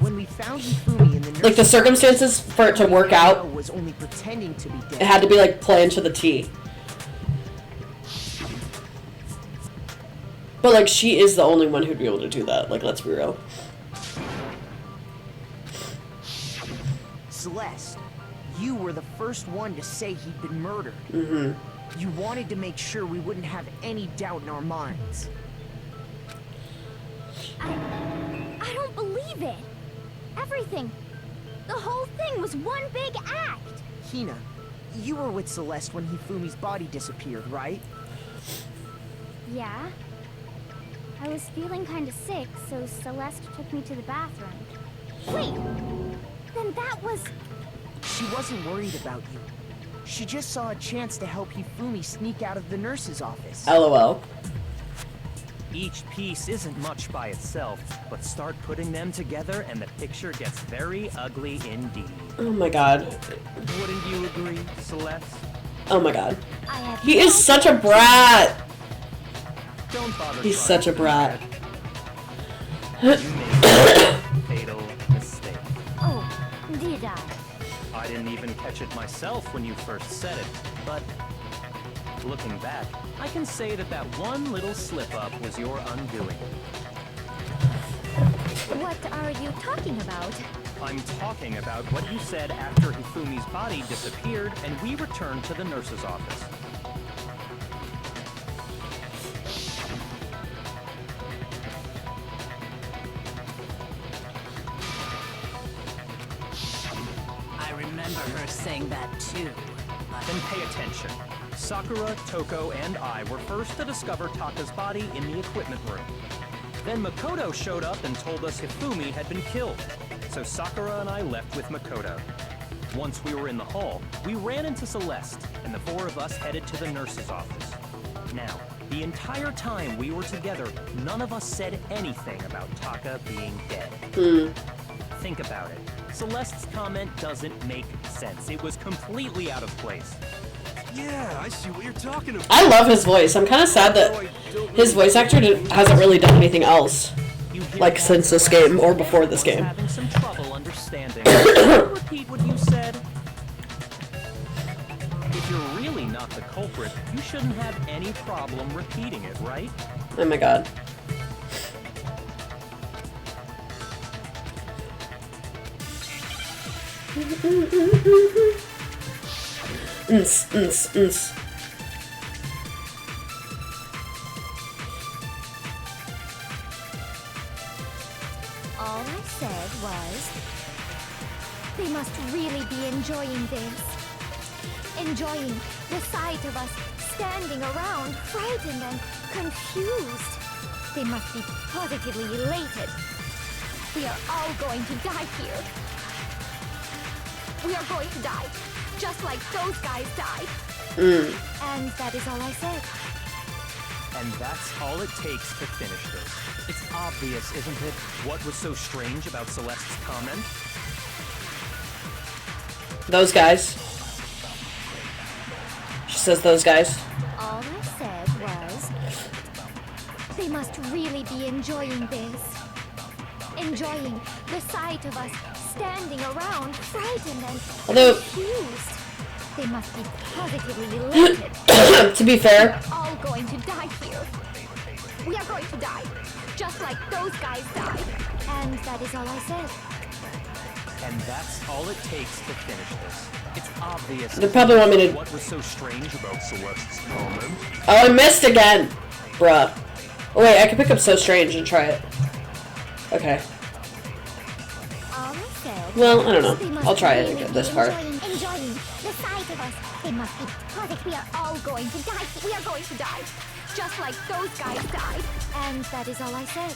When we found Hifumi in the Like, the circumstances for it to work out, was only pretending to be dead. it had to be, like, planned to the T. But, like, she is the only one who'd be able to do that. Like, let's be real. Celeste, you were the first one to say he'd been murdered. Mm-hmm. You wanted to make sure we wouldn't have any doubt in our minds. I don't believe it. Everything. The whole thing was one big act. Hina, you were with Celeste when Hifumi's body disappeared, right? Yeah. I was feeling kind of sick, so Celeste took me to the bathroom. Wait! Then that was... She wasn't worried about you. She just saw a chance to help Hifumi sneak out of the nurse's office. LOL. Each piece isn't much by itself, but start putting them together and the picture gets very ugly indeed. Oh my god. Wouldn't you agree, Celeste? Oh my god. I have He is such a brat! Don't bother. He's such a brat. You made a fatal mistake. Oh, did I? I didn't even catch it myself when you first said it, but looking back, I can say that that one little slip-up was your undoing. What are you talking about? I'm talking about what you said after Hifumi's body disappeared and we returned to the nurse's office. I remember her saying that too. But Then pay attention. Sakura, Toko, and I were first to discover Taka's body in the equipment room. Then Makoto showed up and told us Hifumi had been killed. So Sakura and I left with Makoto. Once we were in the hall, we ran into Celeste, and the 4 of us headed to the nurse's office. Now, the entire time we were together, none of us said anything about Taka being dead. Think about it. Celeste's comment doesn't make sense. It was completely out of place. Yeah, I see what you're talking about. I love his voice. I'm kind of sad that his voice actor hasn't really done anything else. You hear Like, that? since this game, or before this I was game. having some trouble understanding. Can you repeat what you said? If you're really not the culprit, you shouldn't have any problem repeating it, right? Oh my god. Ns. All I said was, they must really be enjoying this. Enjoying the sight of us standing around, frightened and confused. They must be positively elated. We are all going to die here. We are going to die, just like those guys died. And that is all I said. And that's all it takes to finish this. It's obvious, isn't it, what was so strange about Celeste's comment? Those guys. She says those guys. All I said was, they must really be enjoying this. Enjoying the sight of us standing around, frightened and Although, confused. They must be positively elated. to be fair, We're all going to die here. We are going to die, just like those guys died. And that is all I said. And that's all it takes to finish this. It's obvious. they probably want me to... What was so strange about Celeste's comment? Oh, I missed again! Bruh. Oh wait, I can pick up So Strange and try it. Okay. All I said. Well, I don't they know. must I'll try really it, be this part. Enjoying the sight of us. They must be positive. We are all going to die. We are going to die, just like those guys died. And that is all I said.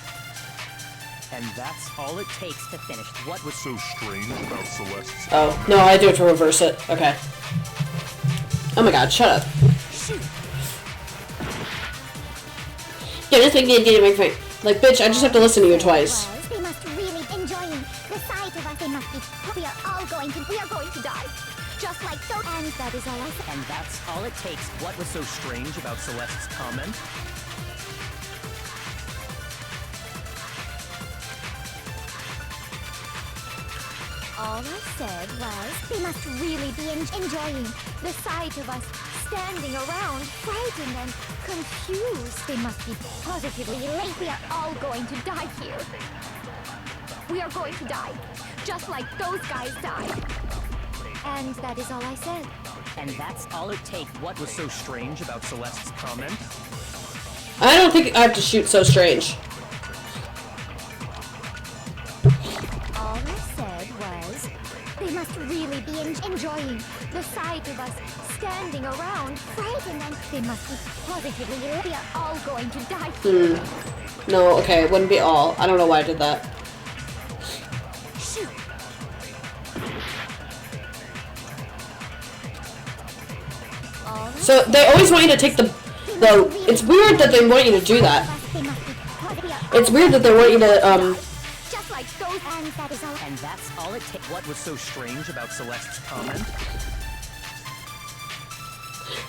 And that's all it takes to finish what was so strange about Celeste's Oh, no, I do have to reverse it. Okay. Oh my god, shut up. just think they did make fine. Like, bitch, I just have to listen to you twice. They must really enjoying the sight of us. They must be. We are going to die. Just like so. And that is all I said. And that's all it takes. What was so strange about Celeste's comment? All I said was they must really be enjoying the sight of us standing around, frightened and confused. They must be positively late. We are all going to die here. We are going to die, just like those guys died. And that is all I said. And that's all it takes. What was so strange about Celeste's comment? I don't think I have to shoot so strange. All I said was they must really be enjoying the sight of us standing around, frightened, and they must be positively late. We are all going to die here. No, okay, it wouldn't be all. I don't know why I did that. Shoot. So they always want you to take the. It's weird that they want you to do that. It's weird that they want you to Just like those, and that is all. And that's all it takes. What was so strange about Celeste's comment?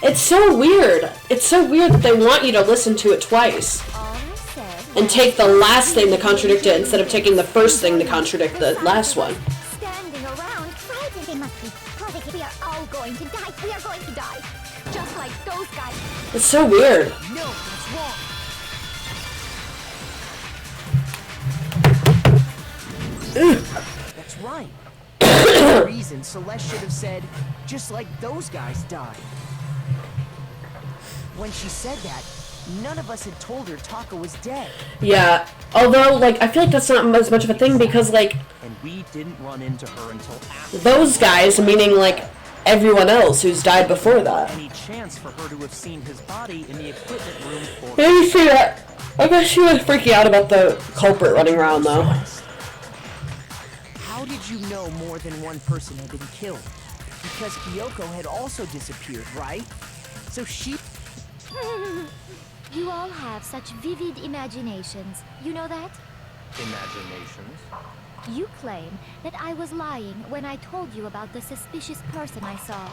It's so weird. It's so weird that they want you to listen to it twice. All I said And take the last thing to contradict it instead of taking the first thing to contradict the last one. standing around, frightened. They must be positive. We are all going to die. We are going to die. Just like those guys. It's so weird. No, that's wrong. That's right. For some reason, Celeste should have said, just like those guys died. When she said that, none of us had told her Taka was dead. Yeah. Although, like, I feel like that's not as much of a thing because, like, And we didn't run into her until after. those guys, meaning, like, everyone else who's died before that. Any chance for her to have seen his body in the equipment room for Yeah, you see that. I guess she was freaking out about the culprit running around, though. How did you know more than one person had been killed? Because Kyoko had also disappeared, right? So she... You all have such vivid imaginations. You know that? imaginations. You claim that I was lying when I told you about the suspicious person I saw.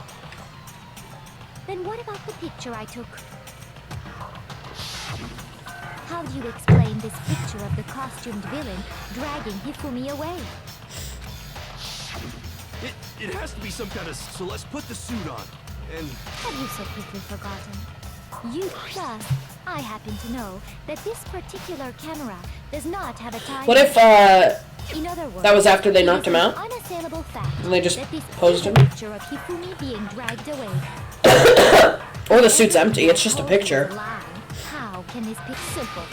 Then what about the picture I took? How do you explain this picture of the costumed villain dragging Hifumi away? It has to be some kind of... So let's put the suit on. And... Have you so quickly forgotten? Plus, I happen to know that this particular camera does not have a time... What if, In other words, that was after they it knocked is him an out? unassailable fact And they just that this posed is a him? picture of Hifumi being dragged away. Or the suit's empty, it's just a picture. How can this be simple?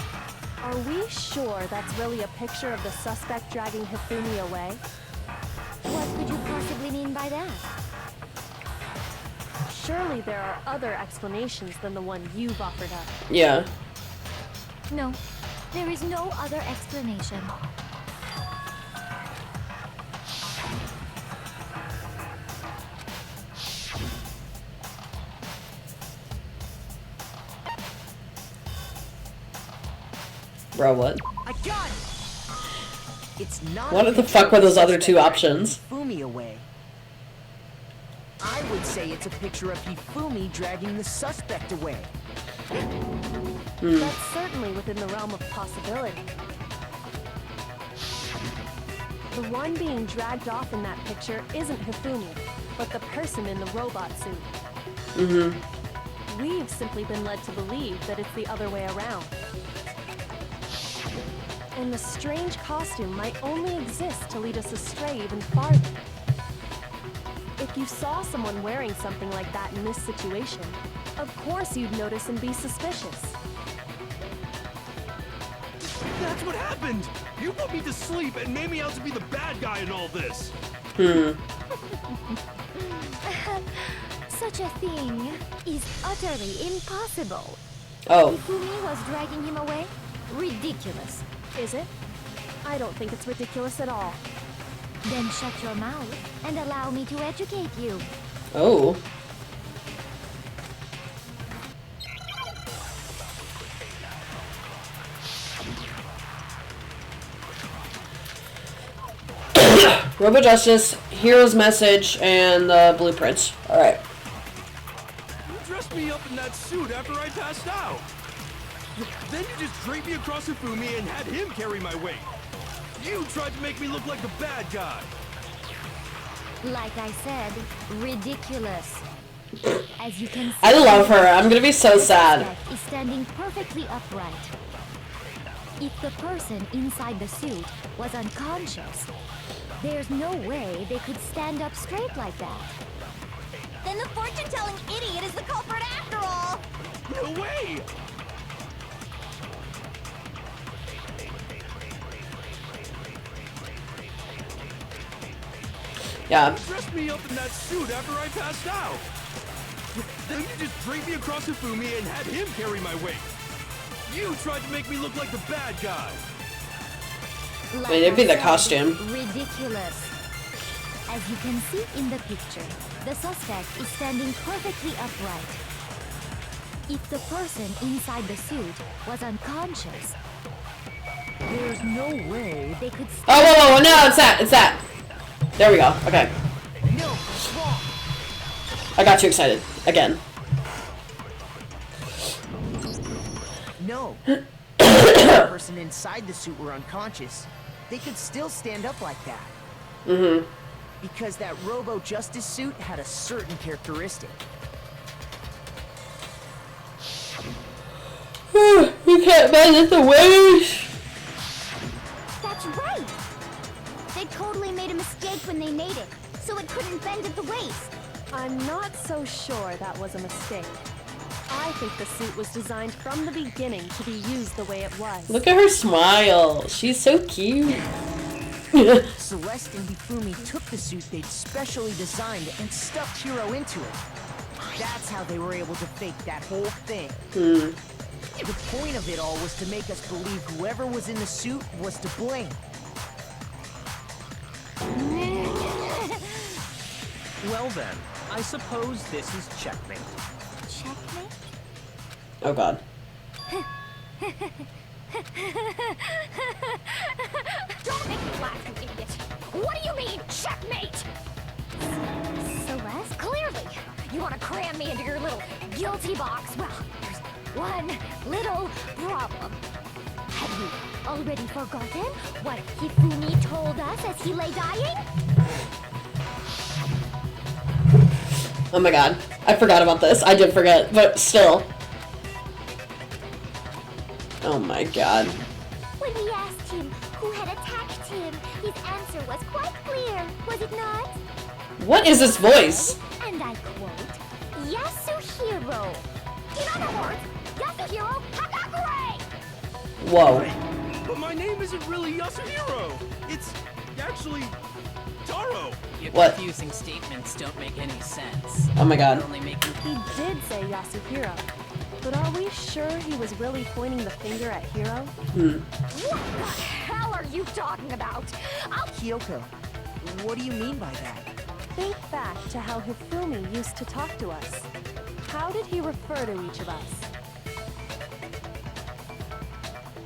Are we sure that's really a picture of the suspect dragging Hifumi away? What could you possibly mean by that? Surely there are other explanations than the one you've offered up. Yeah. No, there is no other explanation. Bro, what? I got it! It's not What a the picture fuck of were the those other two suspect options? dragging Hifumi away. I would say it's a picture of Hifumi dragging the suspect away. That's certainly within the realm of possibility. The one being dragged off in that picture isn't Hifumi, but the person in the robot suit. We've simply been led to believe that it's the other way around. And the strange costume might only exist to lead us astray even farther. If you saw someone wearing something like that in this situation, of course you'd notice and be suspicious. That's what happened! You put me to sleep and made me out to be the bad guy in all this! Such a thing is utterly impossible. Oh. Hifumi was dragging him away? Ridiculous. Is it? I don't think it's ridiculous at all. Then shut your mouth and allow me to educate you. Oh. Robo Justice, Hero's Message, and the blueprints. Alright. You dressed me up in that suit after I passed out. Then you just draped me across Hifumi and had him carry my weight. You tried to make me look like the bad guy. Like I said, ridiculous. As you can see, I love her. I'm gonna be so sad. Is standing perfectly upright. If the person inside the suit was unconscious, there's no way they could stand up straight like that. Then the fortune-telling idiot is the culprit after all. No way! Yeah. You dressed me up in that suit after I passed out. Then you just draped me across Hifumi and had him carry my weight. You tried to make me look like the bad guy. I mean, it'd be the costume. Ridiculous. As you can see in the picture, the suspect is standing perfectly upright. If the person inside the suit was unconscious, there's no way they could stand. Oh, whoa, whoa, no, it's that, it's that. There we go, okay. No, it's wrong. I got you excited, again. No. If the person inside the suit were unconscious, they could still stand up like that. Mm-hmm. Because that Robo Justice suit had a certain characteristic. You can't bend at the waist. That's right. They totally made a mistake when they made it, so it couldn't bend at the waist. I'm not so sure that was a mistake. I think the suit was designed from the beginning to be used the way it was. Look at her smile. She's so cute. Celeste and Hifumi took the suit they'd specially designed and stuffed Hiro into it. That's how they were able to fake that whole thing. The point of it all was to make us believe whoever was in the suit was to blame. Well then, I suppose this is checkmate. Checkmate? Oh god. Don't make me laugh, you idiot! What do you mean, checkmate? Celeste, clearly, you want to cram me into your little guilty box. Well, there's one little problem. Have you already forgotten what Hifumi told us as he lay dying? Oh my god. I forgot about this. I did forget, but still. Oh my god. When we asked him who had attacked him, his answer was quite clear, was it not? What is this voice? And I quote, Yasuhiro. In other words, Yasuhiro Hagakure! Whoa. But my name isn't really Yasuhiro. It's actually Taro. Your What? confusing statements don't make any sense. Oh my god. They only make you He did say Yasuhiro, but are we sure he was really pointing the finger at Hiro? What the hell are you talking about? Kyoko, what do you mean by that? Think back to how Hifumi used to talk to us. How did he refer to each of us?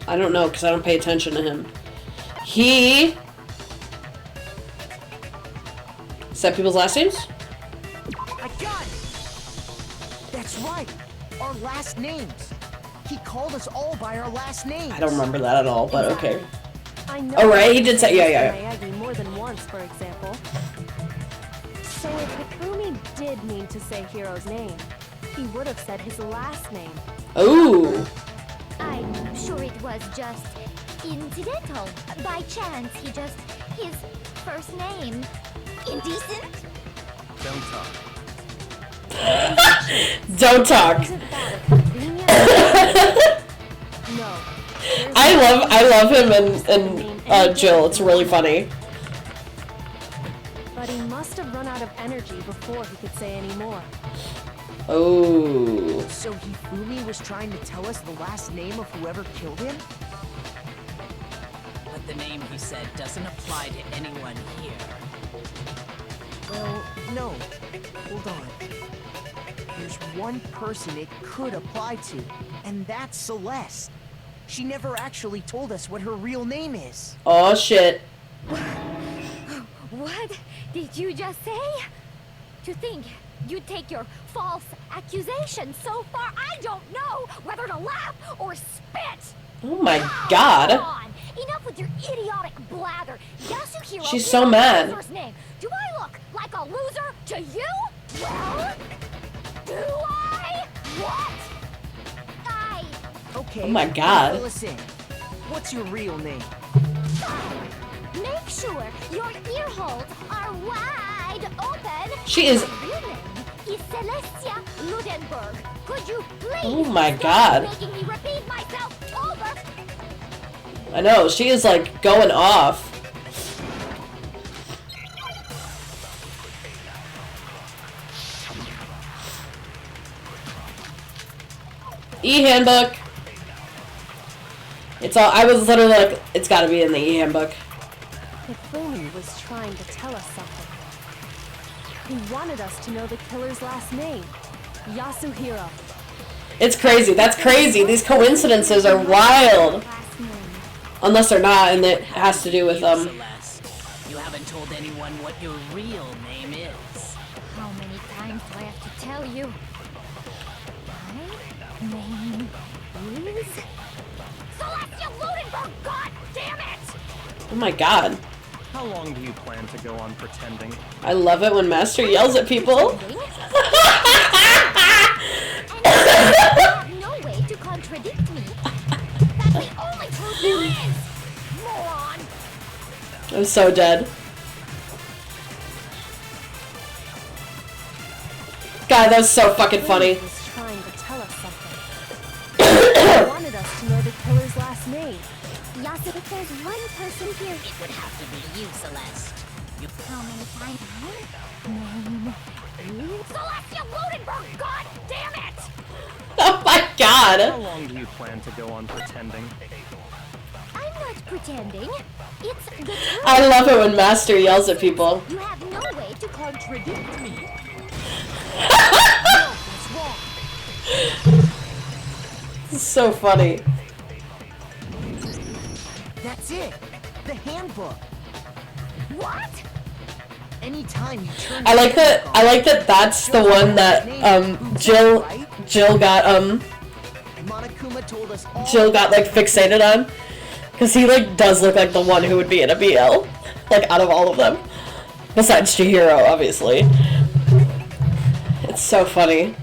I don't know, because I don't pay attention to him. He said people's last names? I got it! That's right! Our last names! He called us all by our last names! I don't remember that at all, but okay. I know. Oh, right, he did say- yeah. Miyagi more than once, for example. So if Hifumi did mean to say Hiro's name, he would have said his last name. Ooh. I'm sure it was just incidental. By chance, his first name. Indecent? Don't talk. Don't talk. Isn't that a convenient? No. I love him and Jill. It's really funny. But he must have run out of energy before he could say any more. Oh. So Hifumi was trying to tell us the last name of whoever killed him? But the name he said doesn't apply to anyone here. Well, no. Hold on. There's one person it could apply to, and that's Celeste. She never actually told us what her real name is. Oh shit. What did you just say? To think you'd take your false accusation so far, I don't know whether to laugh or spit! Oh my god. Come on! Enough with your idiotic blather! Yasuhiro, She's so mad. loser's name. Do I look like a loser to you? Well, do I? What? Okay. Oh my god. Fill us in. What's your real name? Make sure your ear holes are wide open. She is. My real name is Celestia Ludenberg. Could you please Oh my stop god. making me repeat myself over? I know, she is like going off. E-handbook. It's all. I was literally like, it's got to be in the e-handbook. Hifumi was trying to tell us something. He wanted us to know the killer's last name, Yasuhiro. It's crazy. That's crazy. These coincidences are wild. Last name. Unless they're not, and it has to do with Celeste, you haven't told anyone what your real name is. How many times do I have to tell you? My name is Celestia Ludenberg. God damn it! Oh my god. How long do you plan to go on pretending? I love it when Master yells at people. And you have no way to contradict me. That's the only truth there is, moron. I'm so dead. God, that was so fucking funny. He was trying to tell us something. He wanted us to know the killer's last name. Yasu, if there's one person here, It would have to be you, Celeste. how many times? Name is Celestia Ludenberg. God damn it! Oh my How god. long do you plan to go on pretending? I'm not pretending. It's the truth. I love it when Master yells at people. You have no way to contradict me. It's so funny. That's it. The handbook. What? Anytime you turn. I like that. I like that. That's the one that Jill got Monokuma told us all. Jill got like fixated on, because he like does look like the one who would be in a BL, like out of all of them, besides Chihiro, obviously. It's so funny.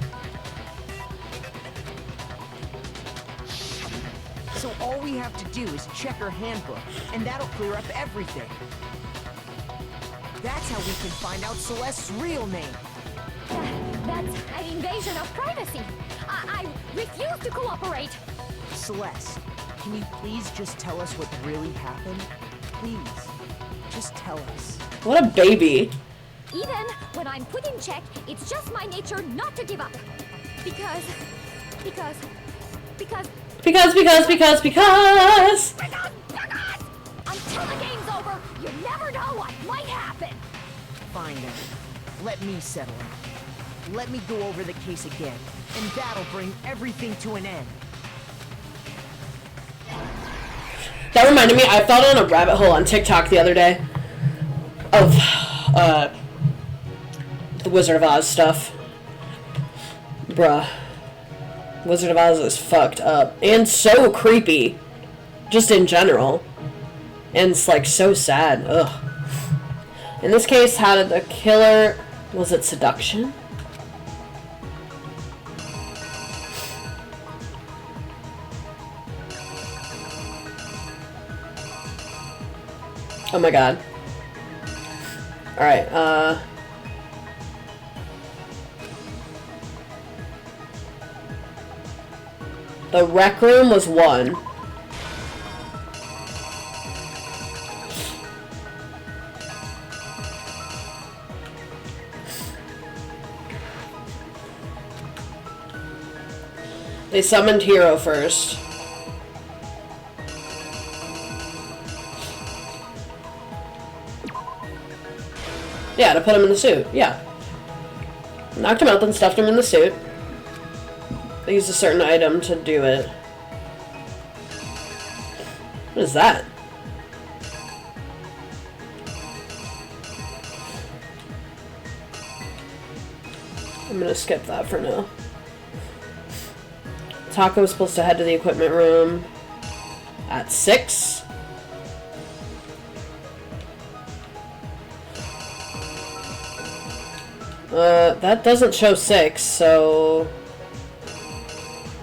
So all we have to do is check her handbook, and that'll clear up everything. That's how we can find out Celeste's real name. That's an invasion of privacy. I refuse to cooperate. Celeste, can you please just tell us what really happened? Please, just tell us. What a baby. Even when I'm put in check, it's just my nature not to give up. Because until the game's over, you never know what might happen. Fine then. Let me settle it. Let me go over the case again, and that'll bring everything to an end. That reminded me, I fell down a rabbit hole on TikTok the other day of the Wizard of Oz stuff. Bruh. Wizard of Oz is fucked up. And so creepy. Just in general. And it's like so sad. Ugh. In this case, how did the killer... Was it seduction? Oh my god. Alright, the rec room was 1. They summoned Hero first. Yeah, to put him in the suit. Yeah. Knocked him out, then stuffed him in the suit. They used a certain item to do it. What is that? I'm gonna skip that for now. Taco was supposed to head to the equipment room at 6. That doesn't show 6, so...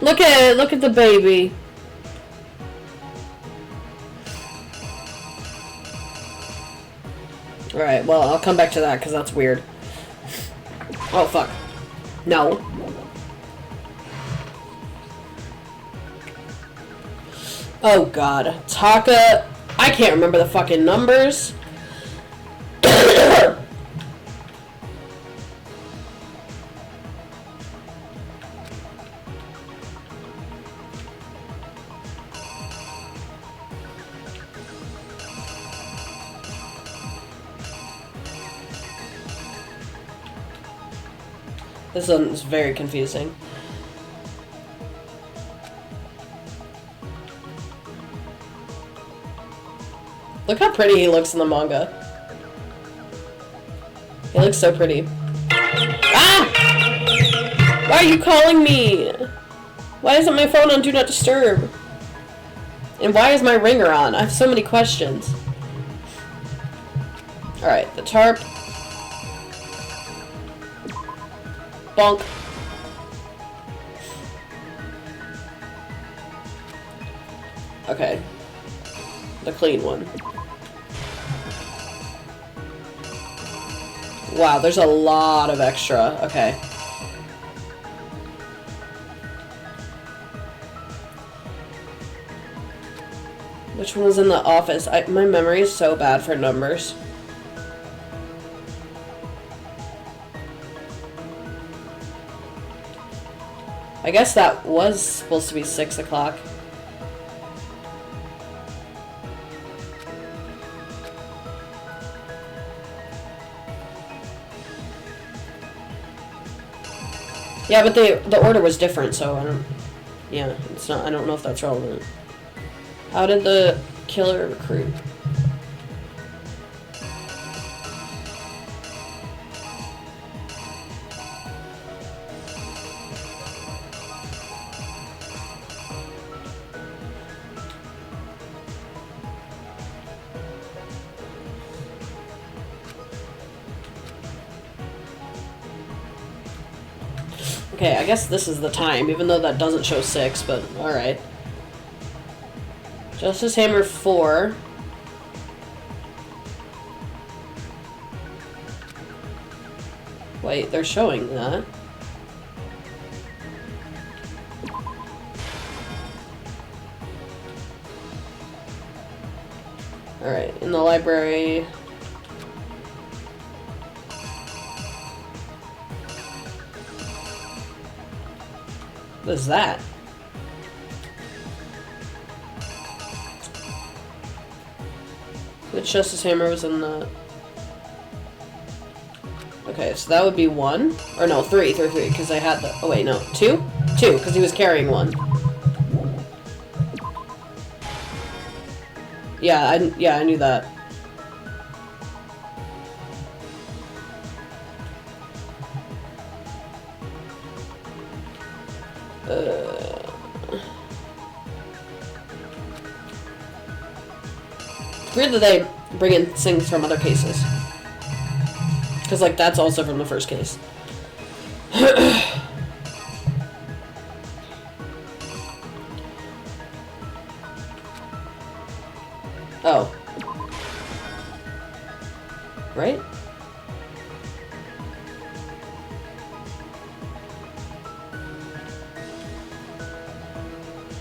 Look at it! Look at the baby! Alright, well, I'll come back to that, because that's weird. Oh, fuck. No. Oh, God. Taka... I can't remember the fucking numbers. This one is very confusing. Look how pretty he looks in the manga. He looks so pretty. Ah! Why are you calling me? Why isn't my phone on Do Not Disturb? And why is my ringer on? I have so many questions. Alright, the tarp. Bonk. Okay. The clean one. Wow, there's a lot of extra. Okay. Which one was in the office? My memory is so bad for numbers. I guess that was supposed to be 6 o'clock. Yeah, but the order was different, so I don't... Yeah, it's not... I don't know if that's relevant. How did the killer recruit? Okay, I guess this is the time, even though that doesn't show 6, but alright. Justice Hammer 4. Wait, they're showing that. Alright, in the library... What is that? Which Justice Hammer was in the... Okay, so that would be 1. Or no, 3, because I had the... Oh wait, no. 2? 2, because he was carrying 1. Yeah, I knew that. It's weird that they bring in things from other cases. Because, like, that's also from the first case. Oh. Right?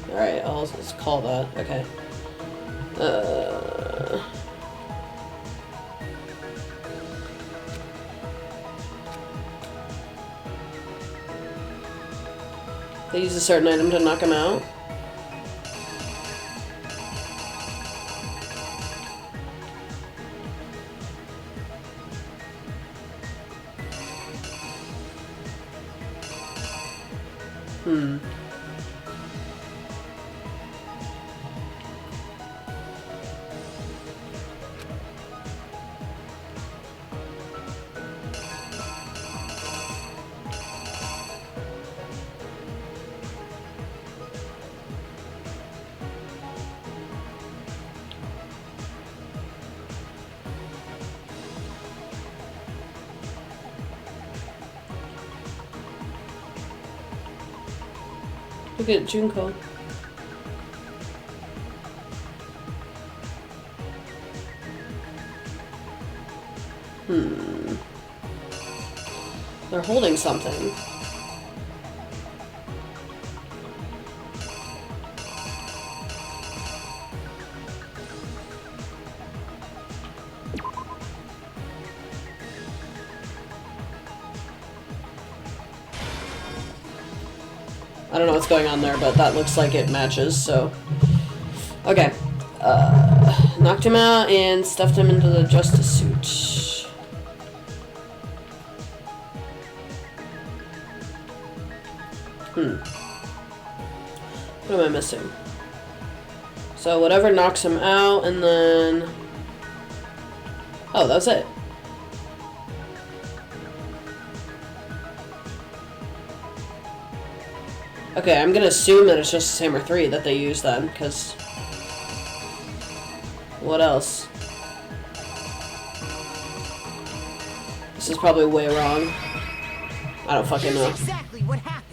Alright, I'll just call that. Okay. They use a certain item to knock him out. Look at Junko. They're holding something. I don't know what's going on there, but that looks like it matches, so... Okay. Knocked him out and stuffed him into the justice suit. What am I missing? So whatever knocks him out, and then... Oh, that was it. Okay, I'm gonna assume that it's just Hammer 3 that they use then, because... What else? This is probably way wrong. I don't fucking know. Exactly what happened.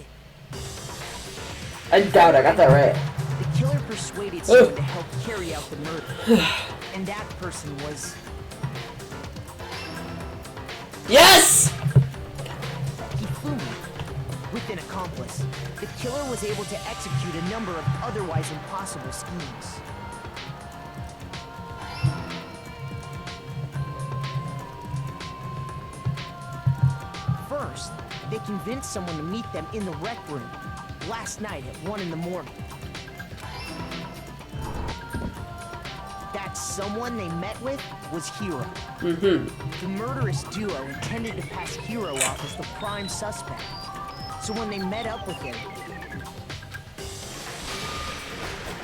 I doubt I got that right. The killer persuaded someone to help carry out the murder. And that person was... Yes! Hifumi. With an accomplice, the killer was able to execute a number of otherwise impossible schemes. First, they convinced someone to meet them in the rec room last night at 1 in the morning. That someone they met with was Hiro. The murderous duo intended to pass Hiro off as the prime suspect. So when they met up with him,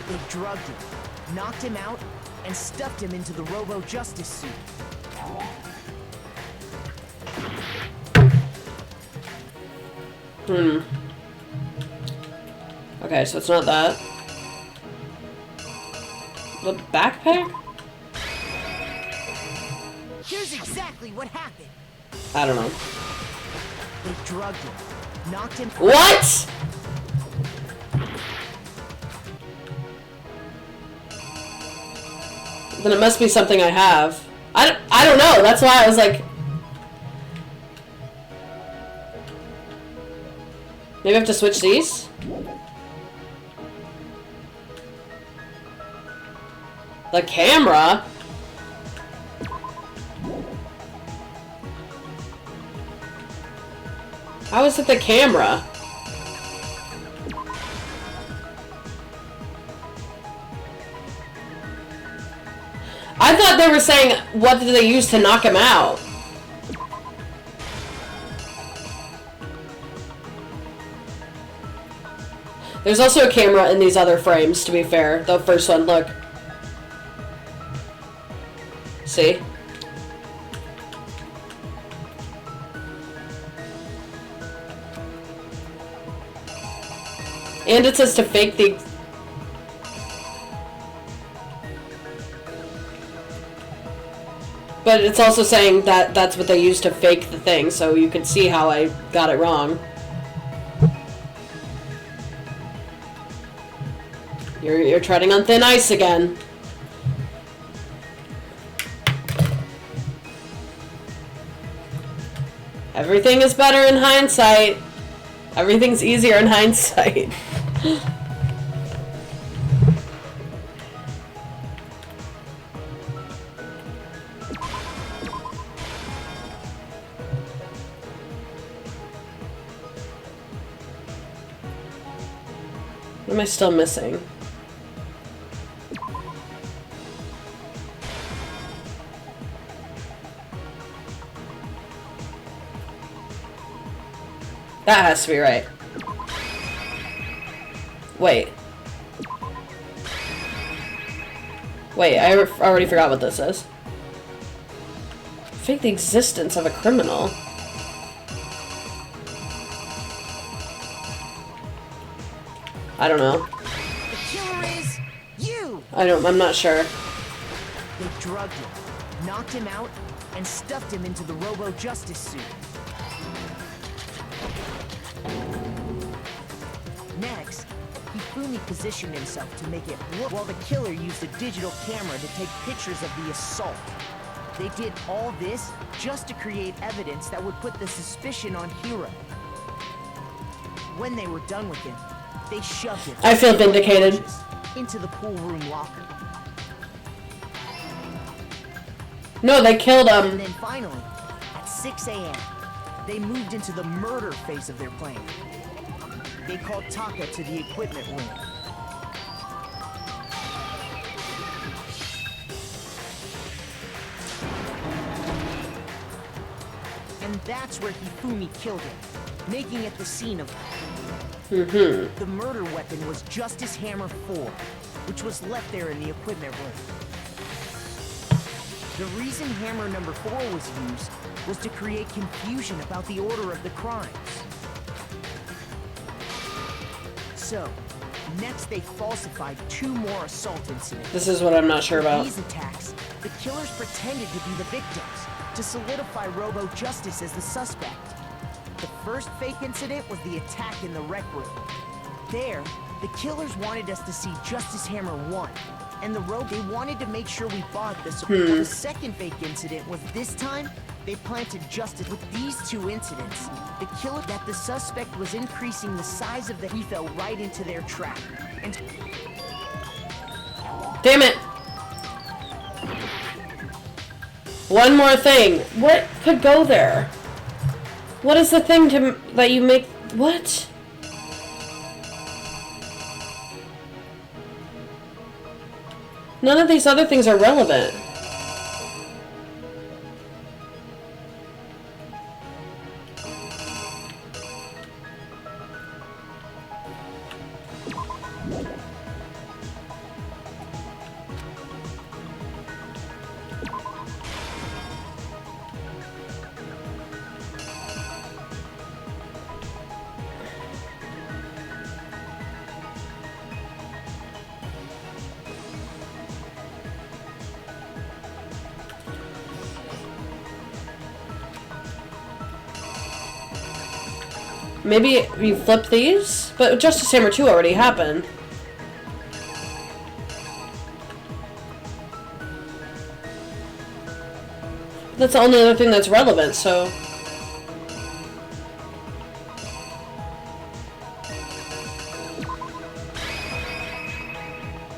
they drugged him, knocked him out, and stuffed him into the Robo-Justice suit. Okay, so it's not that. The backpack? Here's exactly what happened. I don't know. They drugged him, knocked him... What?! Then it must be something I have. I don't know, that's why I was like... Maybe I have to switch these? The camera? How is it the camera? I thought they were saying, what did they use to knock him out? There's also a camera in these other frames, to be fair. The first one, look. See? And it says to fake the... But it's also saying that that's what they use to fake the thing, so you can see how I got it wrong. You're treading on thin ice again. Everything is better in hindsight. Everything's easier in hindsight. What am I still missing? That has to be right. Wait. Wait, I already forgot what this is. Fake the existence of a criminal. I don't know. The killer is you! I'm not sure. They drugged him, knocked him out, and stuffed him into the Robo-Justice suit. Next, Hifumi positioned himself to make it look while the killer used a digital camera to take pictures of the assault. They did all this just to create evidence that would put the suspicion on Hiro. When they were done with him, they shoved him. I feel vindicated. Into the pool room locker. No, they killed him. And then finally, at 6 a.m., they moved into the murder phase of their plan. They called Taka to the equipment room. And that's where Hifumi killed him, making it the scene of... The murder weapon was Justice Hammer 4, which was left there in the equipment room. The reason Hammer number 4 was used was to create confusion about the order of the crimes. So, next they falsified 2 more assault incidents. This is what I'm not sure about. These attacks, the killers pretended to be the victims to solidify Robo Justice as the suspect. The first fake incident was the attack in the rec room. There, the killers wanted us to see Justice Hammer 1, and they wanted to make sure we bought this. The second fake incident was this time, they planted Justice with these 2 incidents. The killer that the suspect was increasing the size of he fell right into their trap. And Damn it. One more thing. What could go there? What is the thing that you make? What? None of these other things are relevant. Maybe you flip these? But Justice Hammer 2 already happened. That's the only other thing that's relevant, so...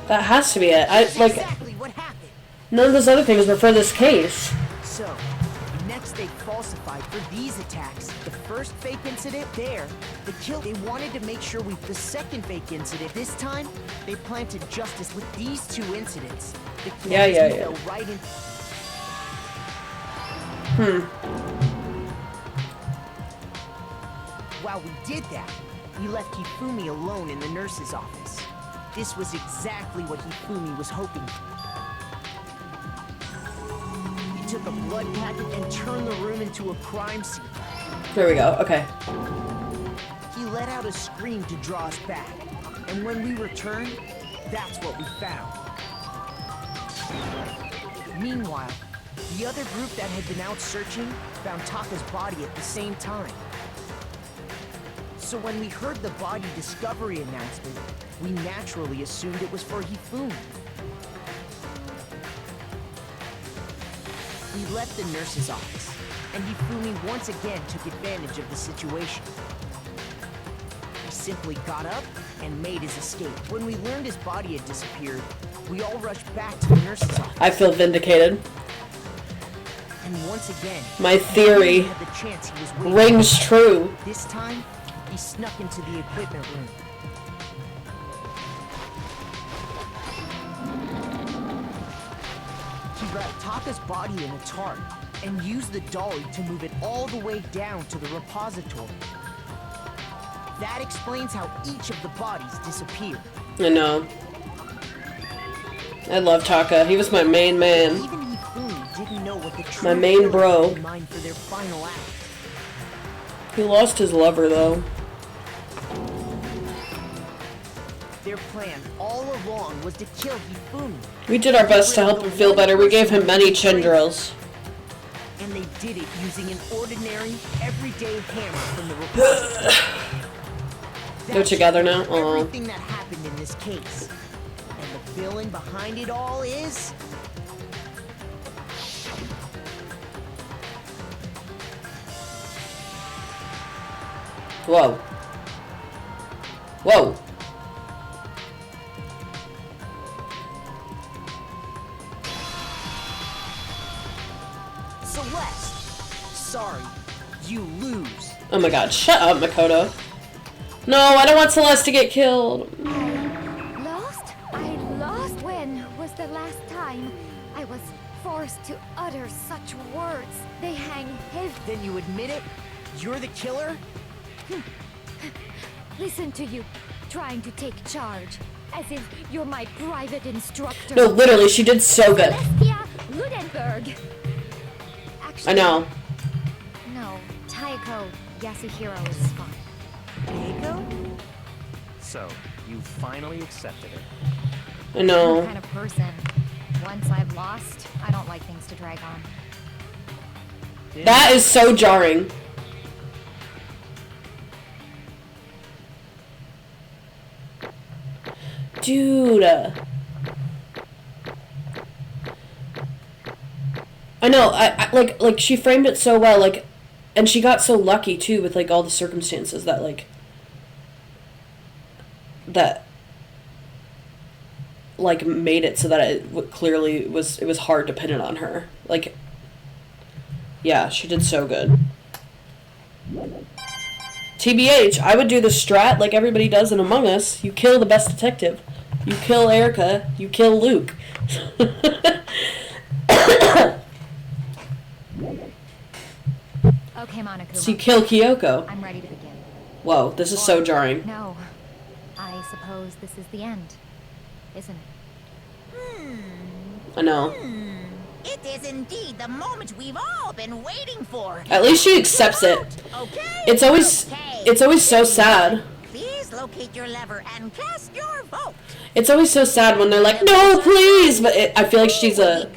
That has to be it. exactly what happened. None of those other things were for this case. So, next they falsified for these attacks. The first fake incident, they wanted to make sure the second fake incident, this time, they planted Justice with these 2 incidents. Yeah. Fell right in. While we did that, we left Hifumi alone in the nurse's office. This was exactly what Hifumi was hoping for. He took a blood packet and turned the room into a crime scene. There we go, okay. He let out a scream to draw us back, and when we returned, that's what we found. Meanwhile, the other group that had been out searching found Taka's body at the same time. So when we heard the body discovery announcement, we naturally assumed it was for Hifumi. We left the nurse's office, and Hifumi once again took advantage of the situation. He simply got up and made his escape. When we learned his body had disappeared, we all rushed back to the nurse's office. I feel vindicated. And once again, my theory had the chance he was waiting. Rings true. This time, he snuck into the equipment room. He wrapped Taka's body in a tarp and used the dolly to move it all the way down to the repository. That explains how each of the bodies disappeared. I know. I love Taka. He was my main man. Even Hifumi didn't know what the true My main bro. had in mind for their final act. He lost his lover, though. Their plan all along was to kill Hifumi. We did our best to help him feel better. We gave him many chin drills. And they did it using an ordinary, everyday hammer from the repository. They're together now? Aww. Everything that happened in this case. And the villain behind it all is... Whoa. Whoa. Celeste. Sorry, you lose. Oh my god, shut up, Makoto. No, I don't want Celeste to get killed. Lost? I lost. When was the last time I was forced to utter such words? They hang heavy. Then you admit it? You're the killer? Listen to you, trying to take charge, as if you're my private instructor. No, literally, she did so good. Celestia Ludenberg. Actually, I know. No, Taiko Yasuhiro is fine. Keiko? So, you finally accepted it. I I'm the know. kind of person, once I've lost, I don't like things to drag on. That is so jarring. Dude. I know, I like she framed it so well, like, and she got so lucky too with like all the circumstances that made it so that it clearly was hard dependent on her. Like, yeah, she did so good. TBH, I would do the strat like everybody does in Among Us. You kill the best detective. You kill Erica. You kill Luke. Okay, Monokuma. So you kill Kyoko. I'm ready to begin. Whoa, this is so jarring. No, I suppose this is the end, isn't it? I know. It is indeed the moment we've all been waiting for. At least she accepts it. Okay. It's always so sad. Please locate your lever and cast your vote. It's always so sad when they're like, no, please. But I feel like she's a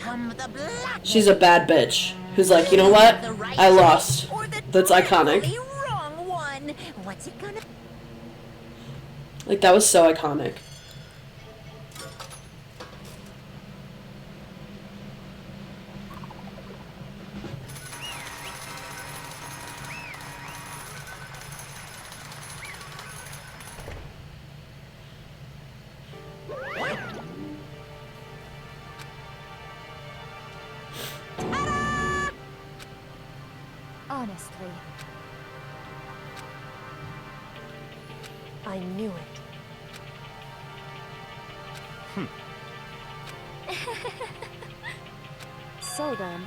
bad bitch who's like, you know what? I lost. That's iconic. Wrong one. What's it gonna? Like, that was so iconic. Honestly, I knew it. So then,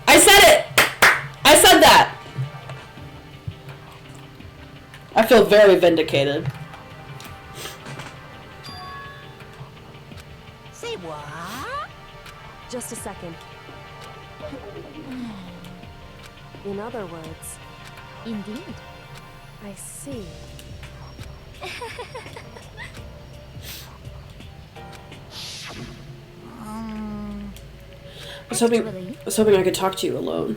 I said it! I said that! I feel very vindicated. Say what? just a second. In other words, indeed. I see. I was hoping I could talk to you alone.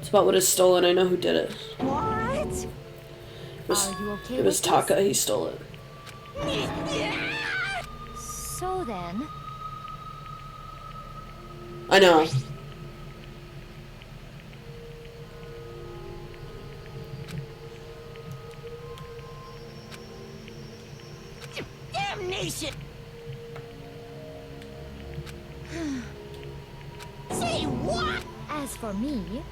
It's about what is stolen. I know who did it. What? Are you okay It was with this? Taka. He stole it. So then, I know. Damnation! Say what? as for me,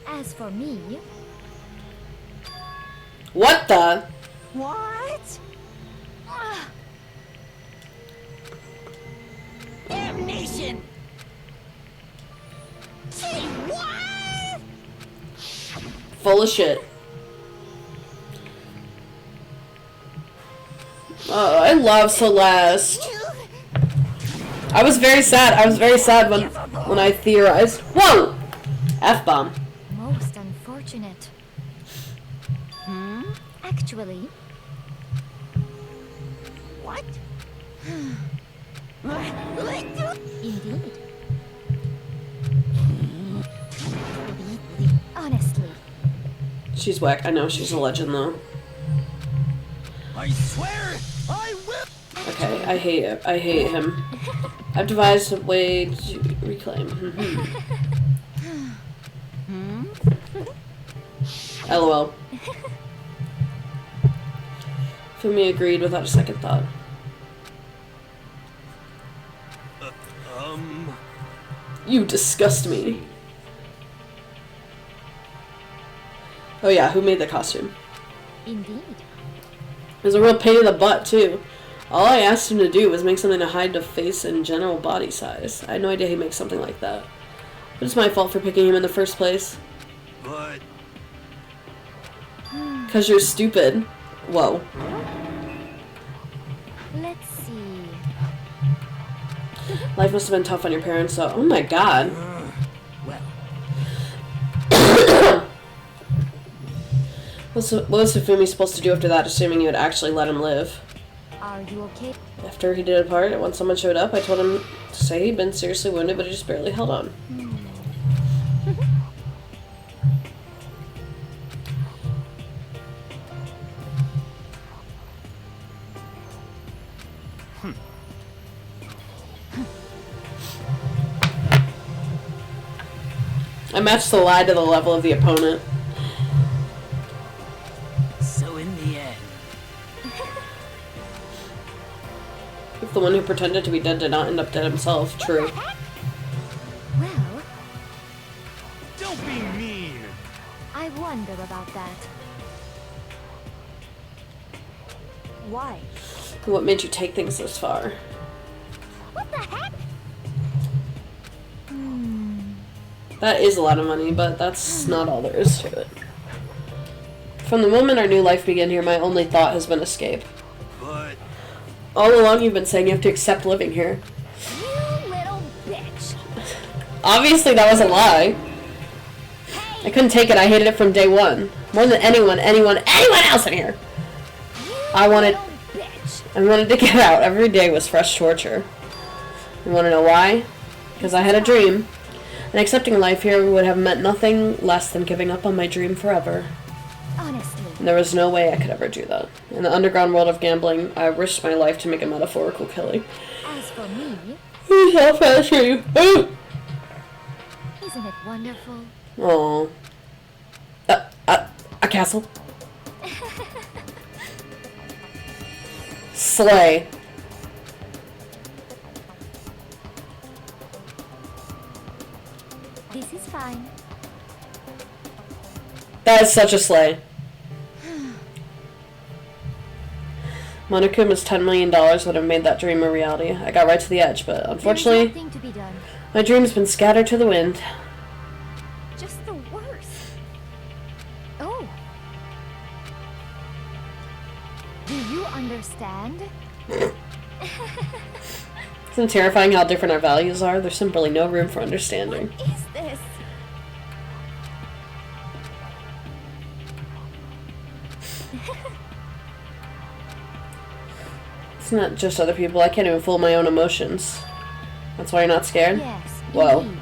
as for me, What the? What? Damnation! Say what? Full of shit. Oh, I love Celeste. I was very sad. I was very sad when I theorized. Whoa! F-bomb. most unfortunate. Actually, What? indeed. Honestly, She's whack. I know she's a legend though. I swear I will. Okay, I hate it. I hate him. I've devised a way to reclaim. LOL. Fumi agreed without a second thought. You disgust me. Oh yeah, who made the costume? Indeed. It was a real pain in the butt, too. All I asked him to do was make something to hide the face and general body size. I had no idea he'd make something like that. But it's my fault for picking him in the first place. But... 'Cause you're stupid. Whoa. Let's see. Life must have been tough on your parents, so... Oh my god. Well, What was Hifumi supposed to do after that, assuming you would actually let him live? Are you okay? After he did a part, and when someone showed up, I told him to say he'd been seriously wounded, but he just barely held on. I matched the lie to the level of the opponent. so in the end, If the one who pretended to be dead did not end up dead himself, true. Well, Don't be mean. I wonder about that. Why? What made you take things this far? What the heck? That is a lot of money, but that's not all there is to it. From the moment our new life began here, my only thought has been escape. But... All along you've been saying you have to accept living here. You little bitch. Obviously that was a lie. I couldn't take it, I hated it from day one. More than anyone else in here! I wanted to get out. Every day was fresh torture. You wanna know why? Because I had a dream. And accepting life here would have meant nothing less than giving up on my dream forever. Honestly. And there was no way I could ever do that. In the underground world of gambling, I risked my life to make a metaphorical killing. As for me, How fast are you? isn't it wonderful? Oh. A castle. Slay. This is fine. That is such a slay. Monokuma's $10 million would have made that dream a reality. I got right to the edge, but unfortunately, There's nothing to be done. my dream's been scattered to the wind. Just the worst. Oh. Do you understand? Isn't it terrifying how different our values are? There's simply no room for understanding. What is this? It's not just other people. I can't even fool my own emotions. That's why you're not scared? Yes. Whoa. Indeed.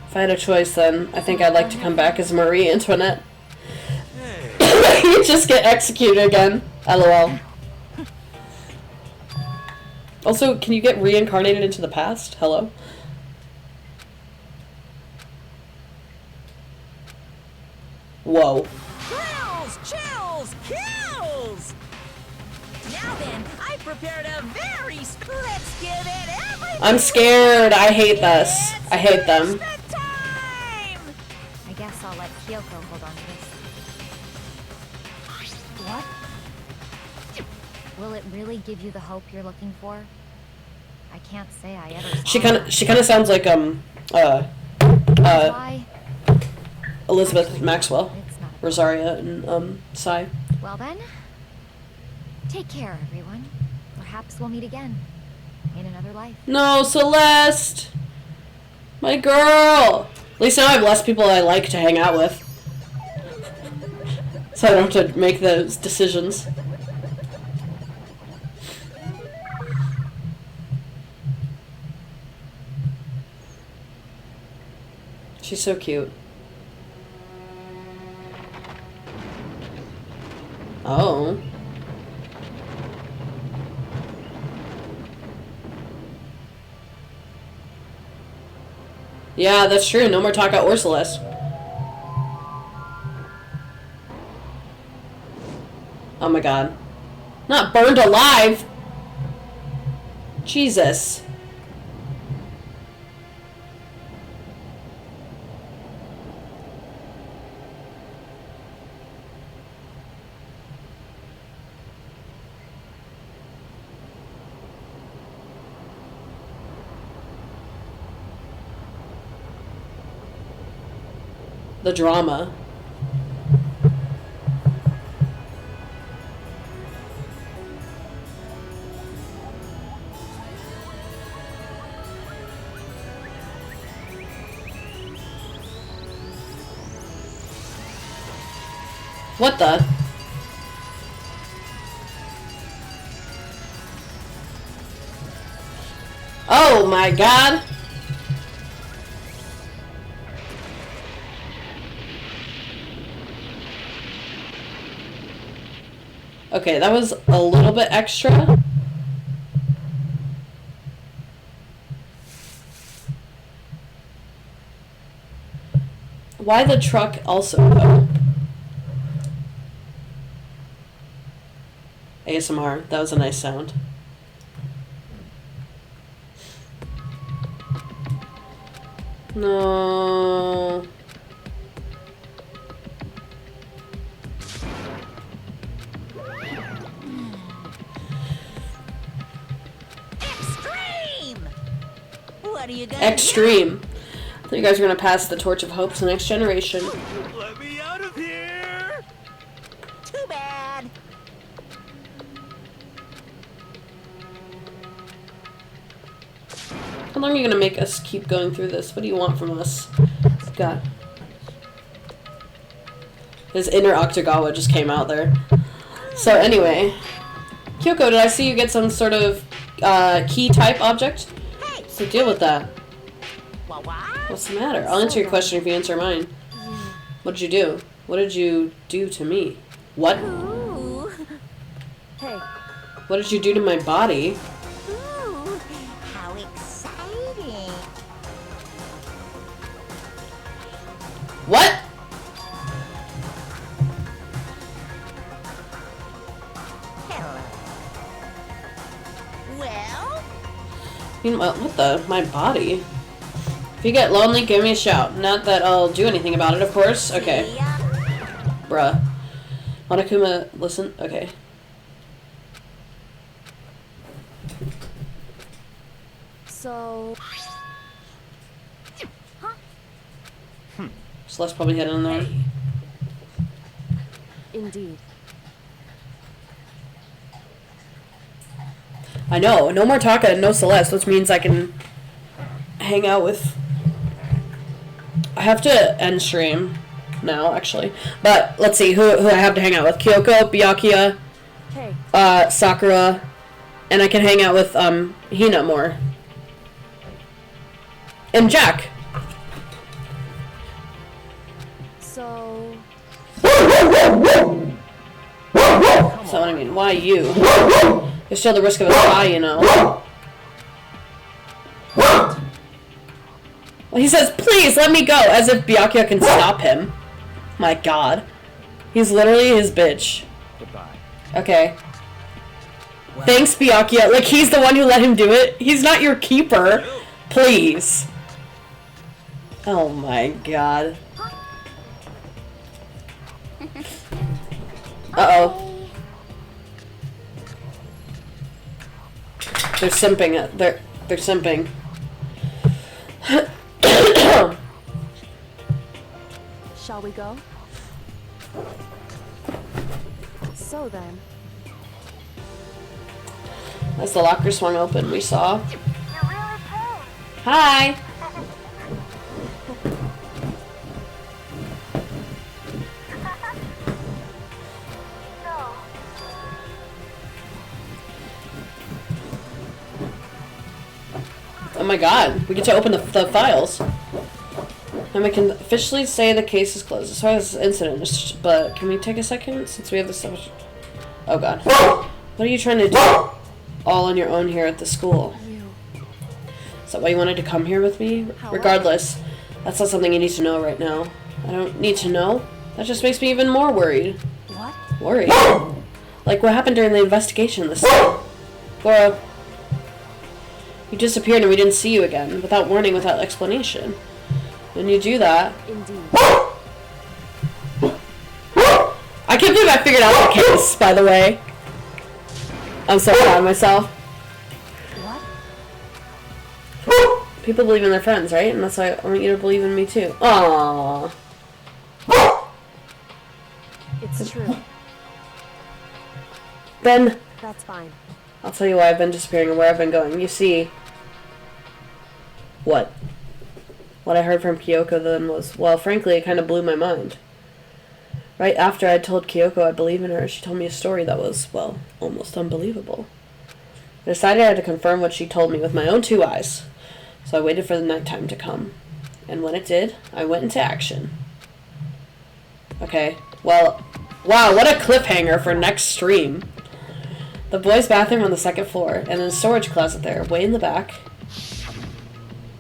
If I had a choice, then I think I'd like to come back as Marie Antoinette. Hey, You just get executed again. LOL. Also, can you get reincarnated into the past? Hello? Whoa. Thrills, chills, kills! Now then, I prepared a very... Let's give it everything! I'm scared. I hate this. I hate them. The time! I guess I'll let Kyoko hold on to this. What? Will it really give you the hope you're looking for? I can't say I ever saw She kind of sounds like Why? Elizabeth Maxwell, It's not. Rosaria, and Sai. Well then, take care, everyone. Perhaps we'll meet again in another life. No, Celeste, my girl. At least now I have less people I like to hang out with, so I don't have to make those decisions. She's so cute. Oh. Yeah, that's true. No more Taka or Celeste. Oh my god. Not burned alive! Jesus. The drama. What the? Oh my god! Okay, that was a little bit extra. Why the truck also, though? ASMR, that was a nice sound. No. Extreme! What are you gonna Extreme. I thought you guys were gonna pass the torch of hope to the next generation. Let me out of here! do? Too bad. How long are you gonna make us keep going through this? What do you want from us? God. His inner Octogawa just came out there. So anyway, Kyoko, did I see you get some sort of key type object? Hey! So deal with that. What? What's the matter? I'll answer your question if you answer mine. What did you do? What did you do to me? What? Ooh. Hey, What did you do to my body? Ooh. How exciting. What? Hello. Well, Meanwhile, what the? My body? If you get lonely, give me a shout. Not that I'll do anything about it, of course. Okay. see ya. Bruh. Monokuma, listen. Okay. so Celeste probably headed in there. indeed. I know. No more Taka and no Celeste, which means I can hang out with... I have to end stream now, actually. But let's see who I have to hang out with. Kyoko, Byakuya, Hey, Sakura, and I can hang out with Hina more. And Jack. so That's not what I mean. Why you? There's still the risk of a tie, you know. Well, he says, please let me go, as if Byakuya can stop him. My god. He's literally his bitch. Goodbye. Okay. Thanks, Byakuya. Like, he's the one who let him do it. He's not your keeper. Please. Oh my god. Uh-oh. They're simping. They're simping. shall we go? So then, As the locker swung open, we saw. Hi. Oh my god, we get to open the files. And we can officially say the case is closed as far as this incident, but can we take a second since we have this stuff? Oh god. What are you trying to do? All on your own here at the school. Is that why you wanted to come here with me? Regardless, that's not something you need to know right now. I don't need to know. That just makes me even more worried. What? Worried? Like what happened during the investigation this time. Laura, you disappeared and we didn't see you again, without warning, without explanation. When you do that... Indeed. I can't believe I figured out the case, by the way. I'm so proud of myself. What? People believe in their friends, right? And that's why I want you to believe in me too. Aww. It's true. Then, That's fine. I'll tell you why I've been disappearing and where I've been going. You see... What? What I heard from Kyoko then was, well, frankly, it kind of blew my mind. Right after I told Kyoko I believe in her, she told me a story that was, well, almost unbelievable. I decided I had to confirm what she told me with my own 2 eyes. So I waited for the nighttime to come. And when it did, I went into action. Okay, well, wow, what a cliffhanger for next stream. The boys' bathroom on the 2nd floor, and a storage closet there, way in the back.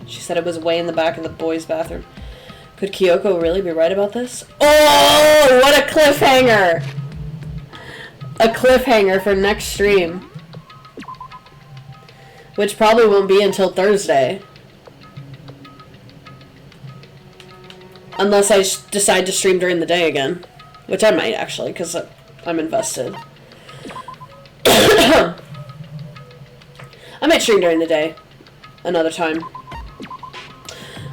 She said it was way in the back of the boys' bathroom. Could Kyoko really be right about this? Oh, what a cliffhanger! A cliffhanger for next stream. Which probably won't be until Thursday. Unless I decide to stream during the day again. Which I might, actually, because I'm invested. I might stream during the day. Another time.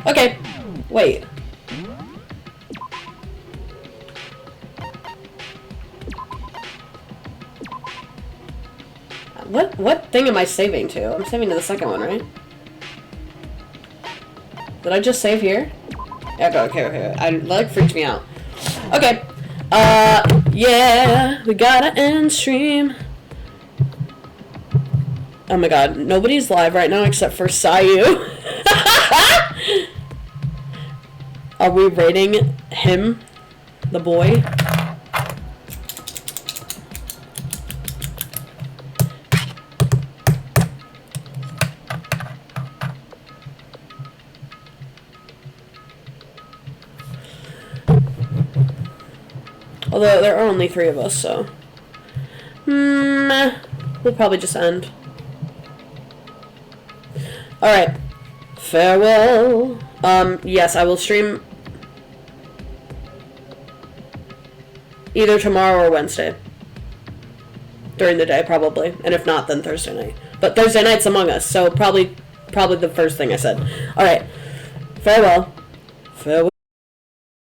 Okay. Wait. What thing am I saving to? I'm saving to the second one, right? Did I just save here? Okay. That freaked me out. Okay. Yeah, we gotta end stream. Oh my god, nobody's live right now except for Sayu. Are we rating him, the boy? Although there are only 3 of us, so... we'll probably just end. Alright. Farewell. Yes, I will stream either tomorrow or Wednesday. During the day, probably. And if not, then Thursday night. But Thursday night's Among Us, so probably the first thing I said. Alright. Farewell. Farewell.